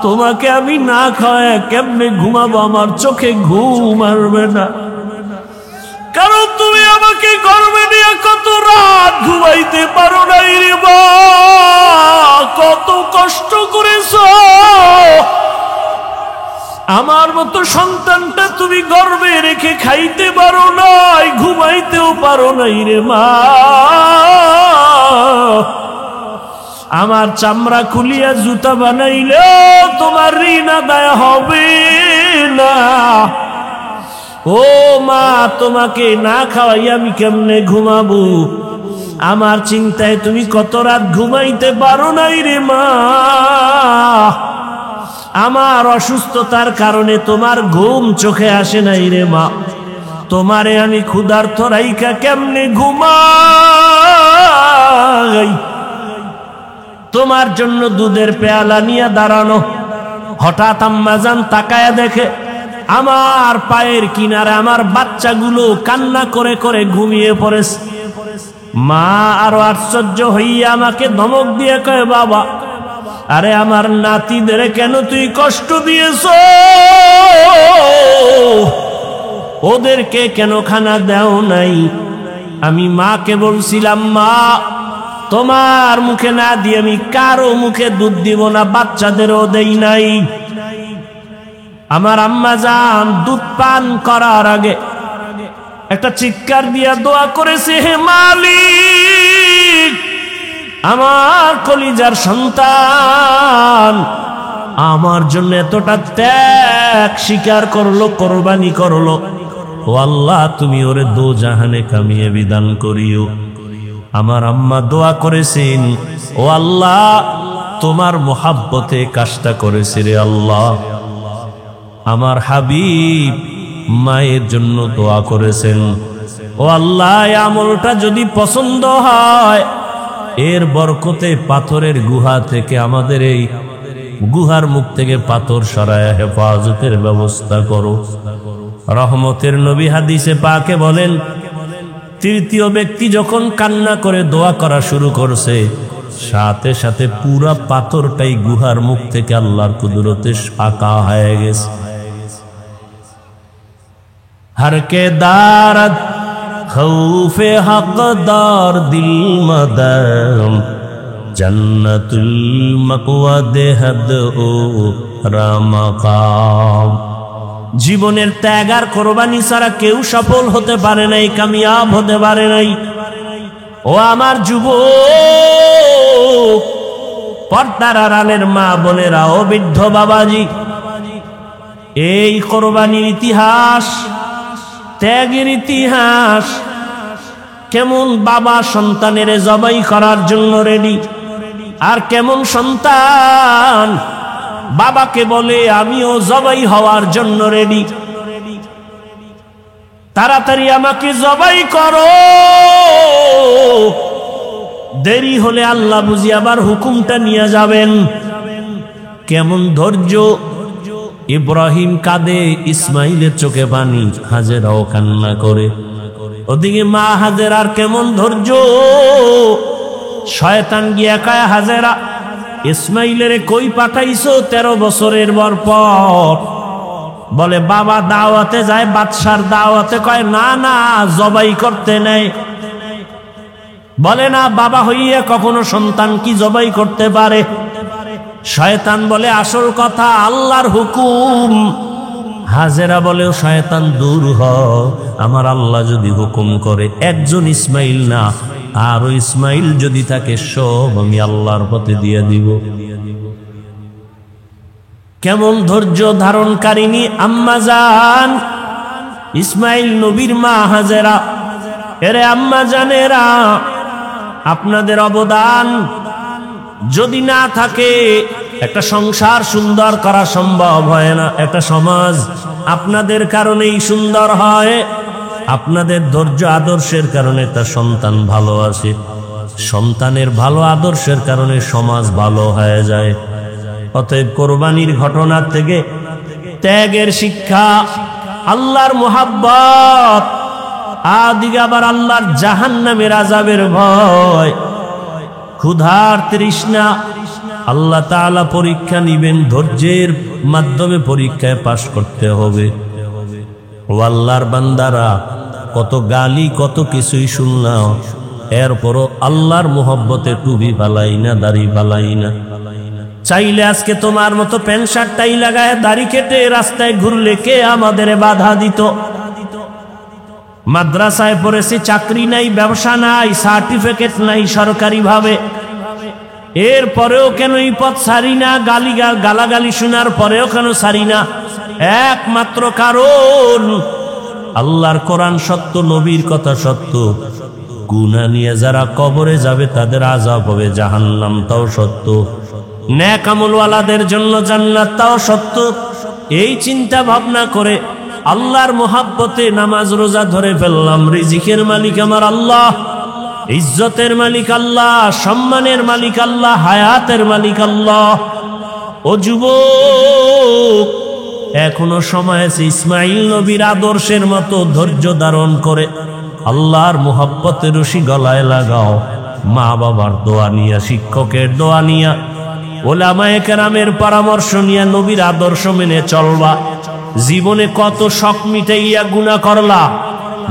Speaker 1: তোমাকে আমি না খাওয়ায় কেমনে ঘুমাবো? আমার চোখে ঘুম আসবে না, কারণ তুমি আমাকে গর্বে নিয়ে কত রাত ঘুমাইতে পারো নাই রে মা, কত কষ্ট করেছো। আমার মতো সন্তানটা তুমি গর্বে রেখে খাইতে পারো নাই, ঘুমাইতেও পারো নাই রে মা। আমার চামড়া খুলিয়া জুতা বানাইলে তোমার ঋণ আদায় হবে না। ও মা তোমাকে না খাওয়াই আমি কেমনে ঘুমাবো? আমার চিন্তায় তুমি কত রাত ঘুমাইতে পারো নাই রে মা। আমার অসুস্থতার কারণে তোমার ঘুম চোখে আসে নাই রে মা। তোমারে আমি ক্ষুধার্ত রাইখা কেমনে ঘুমাই? তোমার জন্য দুধের পেয়ালা নিয়ে দাঁড়ানো। হঠাৎ আম্মাজান তাকায়া দেখে আমার পায়ের কিনারে আমার বাচ্চাগুলো কান্না করে করে ঘুমিয়ে পড়েছে। মা আরো আশ্চর্য হইয়া আমাকে ধমক দিয়ে কয়, বাবা আরে আমার নাতিদের কেন তুই কষ্ট দিয়েছ? ওদেরকে কেন খানা দেও নাই? আমি মাকে বলছিলাম, মা তোমার মুখে না দিয়ে আমি কারো মুখে দুধ দিব না, বাচ্চাদেরও দেই নাই। আমার আম্মা জান দুধ পান করার আগে একটা চিৎকার দিয়া দোয়া করেছে, হে মালিক আমার কলিজার সন্তান আমার জন্য এতটা ত্যাগ স্বীকার করলো, কোরবানি করলো, ও আল্লাহ তুমি ওরে দোজাহানে কামিয়ে বিধান করিও। আমার আম্মা দোয়া করেছেন, ও আল্লাহ তোমার মোহাব্বতে কাজটা করেছে রে আল্লাহ। আমার হাবিব মায়ের জন্য দোয়া করেছেন, ও আল্লাহ আমলটা যদি পছন্দ হয় এর বরকতে পাথরের গুহা থেকে আমাদের এই গুহার মুখ থেকে পাথর সরায় হেফাজতের ব্যবস্থা করো। রহমতের নবী হাদিসে পাকে বলেন, তৃতীয় ব্যক্তি যখন কান্না করে দোয়া করা শুরু করছে সাথে সাথে পুরা পাথরটাই গুহার মুখ থেকে আল্লাহর কুদরতে ফাঁকা হয়ে গেছে। হরকে দারদ খৌফে হকদার দিল মদম জন্নতুল মাকওয়া দেহদ ও রামাকাম। জীবনের ত্যাগ আর কোরবানি ছাড়া কেউ সফল হতে পারে নাই, কামিয়াব হতে পারে নাই। ও আমার যুবক, পর্দার আড়ালের মা বোনেরা, ও বৃদ্ধ বাবাজি, এই কোরবানির ইতিহাস, ত্যাগের ইতিহাস, কেমন বাবা সন্তানের জবাই করার জন্য রেডি, আর কেমন সন্তান বাবাকে বলে আমিও জবাই হওয়ার জন্য রেডি, তাড়াতাড়ি আমাকে জবাই করো, দেরি হলে আল্লাহ বুঝি আবার হুকুমটা নিয়ে যাবেন। কেমন ধৈর্য! ইব্রাহিম কাঁদে, ইসমাইলের চোখে পানি, হাজেরাও কান্না করে। ওদিকে মা হাজেরার কেমন ধৈর্য! শয়তান গিয়া কয়, হাজেরা ইসমাইলের কই পাঠাইছো 13 বছরের পর? বলে বাবা দাওয়াতে যায়, বাদশার দাওয়াতে। কয় না না, জবাই করতে নেই। বলে না, বাবা হইয়া কখনো সন্তান কি জবাই করতে পারে? শয়তান বলে আসল কথা আল্লাহর হুকুম। হাজেরা বলে, শয়তান দূর হ, আমার আল্লাহ যদি হুকুম করে একজন ইসমাইল না আরো ইসমাইল যদি থাকে সব আমি আল্লাহর পথে দিয়ে দিব। কেমন ধৈর্য ধারণকারিনী আম্মা জান ইসমাইল নবীর মা হাজেরা। এরে আম্মা জানেরা, আপনাদের অবদান যদি না থাকে একটা সংসার সুন্দর করা সম্ভব হয় না। একটা সমাজ আপনাদের কারণেই সুন্দর হয়, আপনাদের ধৈর্য আদর্শের কারণে একটা সন্তান ভালো আসে, সন্তানের ভালো আদর্শের কারণে সমাজ ভালো হয়ে যায়। অতএব কোরবানির ঘটনা থেকে ত্যাগের শিক্ষা, আল্লাহর মুহাব্বত, আদিকে আবার আল্লাহর জাহান্নামের আযাবের ভয়, ক্ষুধার তৃষ্ণা, আল্লাহ তাআলা পরীক্ষা নিবেন, ধৈর্যের মাধ্যমে পরীক্ষায় পাশ করতে হবে। ও আল্লাহর বান্দারা, কত গালি কত কিছুই শুনলাম, এরপরও আল্লাহর মুহাব্বতে টুপি ফালাই না, দাড়ি ফালাই না। চাইলে আজকে তোমার মতো প্যান্ট শার্টটাই লাগায় দাড়ি কেটে রাস্তায় ঘুরলে কে আমাদের বাধা দিত? মাদ্রাসায় পড়েছি, চাকরি নাই, ব্যবসা নাই, সার্টিফিকেট নাই সরকারি ভাবে, এরপরেও কেন এই পথ ছাড়ি না? গালাগালি শোনার পরেও কেন ছাড়ি না? একমাত্র কারণ আল্লাহর কোরআন সত্য, নবীর কথা সত্য। গুনাহ নিয়ে যারা কবরে যাবে তাদের আযাব হবে জাহান্নাম, তাও সত্য। নেক আমলওয়ালাদের জন্য জান্নাত, তাও সত্য। এই চিন্তা ভাবনা করে আল্লাহর মুহাব্বতে নামাজ রোজা ধরে ফেললাম। রিজিকের মালিক আমার আল্লাহ, ইজ্জতের মালিক আল্লাহ, সম্মানের মালিক আল্লাহ, হায়াতের মালিক আল্লাহ। ও যুবক, এখনো সময় আছে ইসমাইল নবীর আদর্শের মতো ধৈর্য ধারণ করে আল্লাহর মুহাব্বতের রশি গলায় লাগাও। মা বাবার দোয়া নিয়া, শিক্ষকের দোয়া নিয়া, ওলামায়ে কেরামের পরামর্শ নিয়া নবীর আদর্শ মেনে চলবা। জীবনে কত শখ মিটাইয়া গুনাহ করলা,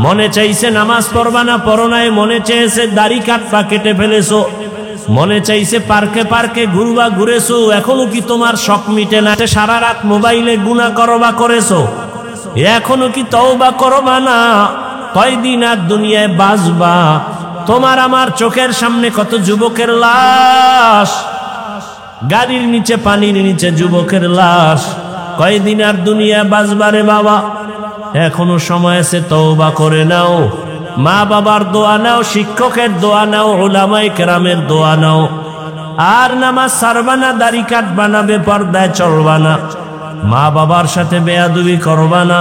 Speaker 1: মনে চাইছে নামাজ পড়বা না, পড়ো নাই, মনে চাইছে দাড়ি কাটবা, কেটে ফেলেছো, মনে চাইছে পার্কে পার্কে ঘুরবা, ঘুরেছো, এখনো কি তোমার শখ মিটে না? সারা রাত মোবাইলে গুনাহ করবা, করেছো, এখনো কি তওবা করবা না? কয়দিন আর দুনিয়ায় বাঁচবা? তোমার আমার চোখের সামনে কত যুবকের লাশ, গাড়ির নিচে, পানির নিচে যুবকের লাশ। কয়দিন আর দুনিয়ায় বাঁচবা রে বাবা? এখনো সময় আছে, তওবা করে নাও, মা বাবার দোয়া নাও, শিক্ষকের দোয়া নাও, উলামায়ে কেরামের দোয়া নাও। আর নামাজ ছাড়বা না, দাড়ি কাটবা না, বেপরদায় চলবা না, মা বাবার সাথে বেয়াদবি করবা না।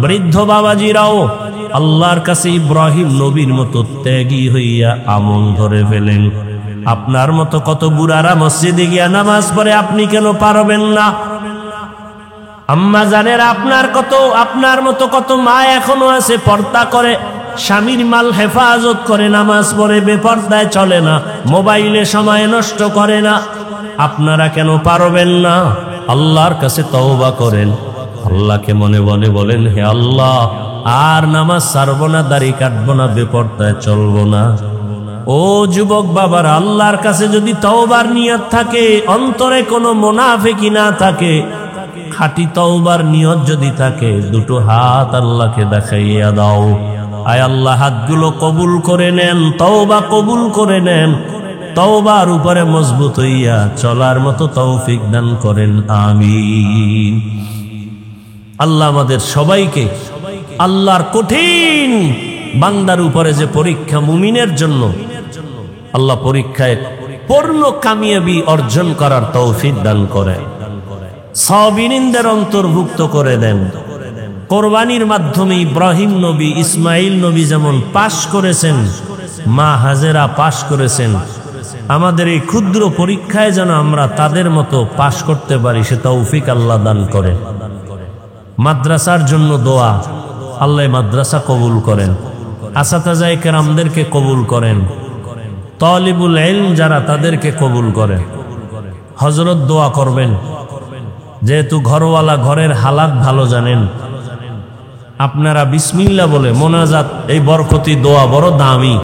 Speaker 1: বৃদ্ধ বাবাজিরাও আল্লাহর কাছে ইব্রাহিম নবীর মতো ত্যাগী হইয়া আমল ধরে ফেলেন। আপনার মতো কত বুড়ারা মসজিদে গিয়া নামাজ পড়ে, আপনি কেন পারবেন না? আম্মা জানের আপনার মতো কত মা এখনো আছে, পর্দা করে, স্বামীর মাল হেফাজত করে, নামাজ পড়ে, বেপর্দায় চলে না, মোবাইলে সময় নষ্ট করে না। আপনারা কেন পারবেন না? আল্লাহর কাছে তওবা করেন, আল্লাহকে মনে মনে বলেন, হে আল্লাহ, আর নামাজ ছাড়বো না, দাড়ি কাটবো না, বেপর্দায় চলবো না। ও যুবক বাবার, আল্লাহর কাছে যদি তওবার নিয়ত থাকে, অন্তরে কোনো মুনাফিকি না থাকে, খাঁটি তওবার নিয়ত যদি থাকে, দুটো হাত আল্লাহকে দেখাইয়া দাও। আয় আল্লাহ, হাতগুলো কবুল করে নেন, তওবা কবুল করে নেন, তওবার উপরে মজবুত হইয়া চলার মতো তৌফিক দান করেন, আমিন। আল্লাহ আমাদের সবাইকে আল্লাহর কঠিন বান্দার উপরে যে পরীক্ষা, মুমিনের জন্য আল্লাহ পরীক্ষায় পূর্ণ কামিয়াবি অর্জন করার তৌফিক দান করেন, সাবিরিনদের অন্তর্ভুক্ত করে দেন। কোরবানির মাধ্যমে ইব্রাহিম নবী, ইসমাইল নবী যেমন পাশ করেছেন, মা হাজেরা পাশ করেছেন, আমাদের এই ক্ষুদ্র পরীক্ষায় যেন আমরা তাদের মতো পাশ করতে পারি, সে তৌফিক আল্লাহ দান করে। মাদ্রাসার জন্য দোয়া, আল্লাহ মাদ্রাসা কবুল করেন, আসাতাজায়ে কেরামদেরকে কবুল করেন, তালিবুল ইলম যারা তাদেরকে কবুল করেন। হযরত দোয়া করবেন, যেহেতু ঘরওয়ালা ঘরের হালাত ভালো জানেন, আপনারা বিসমিল্লাহ বলে মোনাজাত, এই বরকতি দোয়া বড় দামি।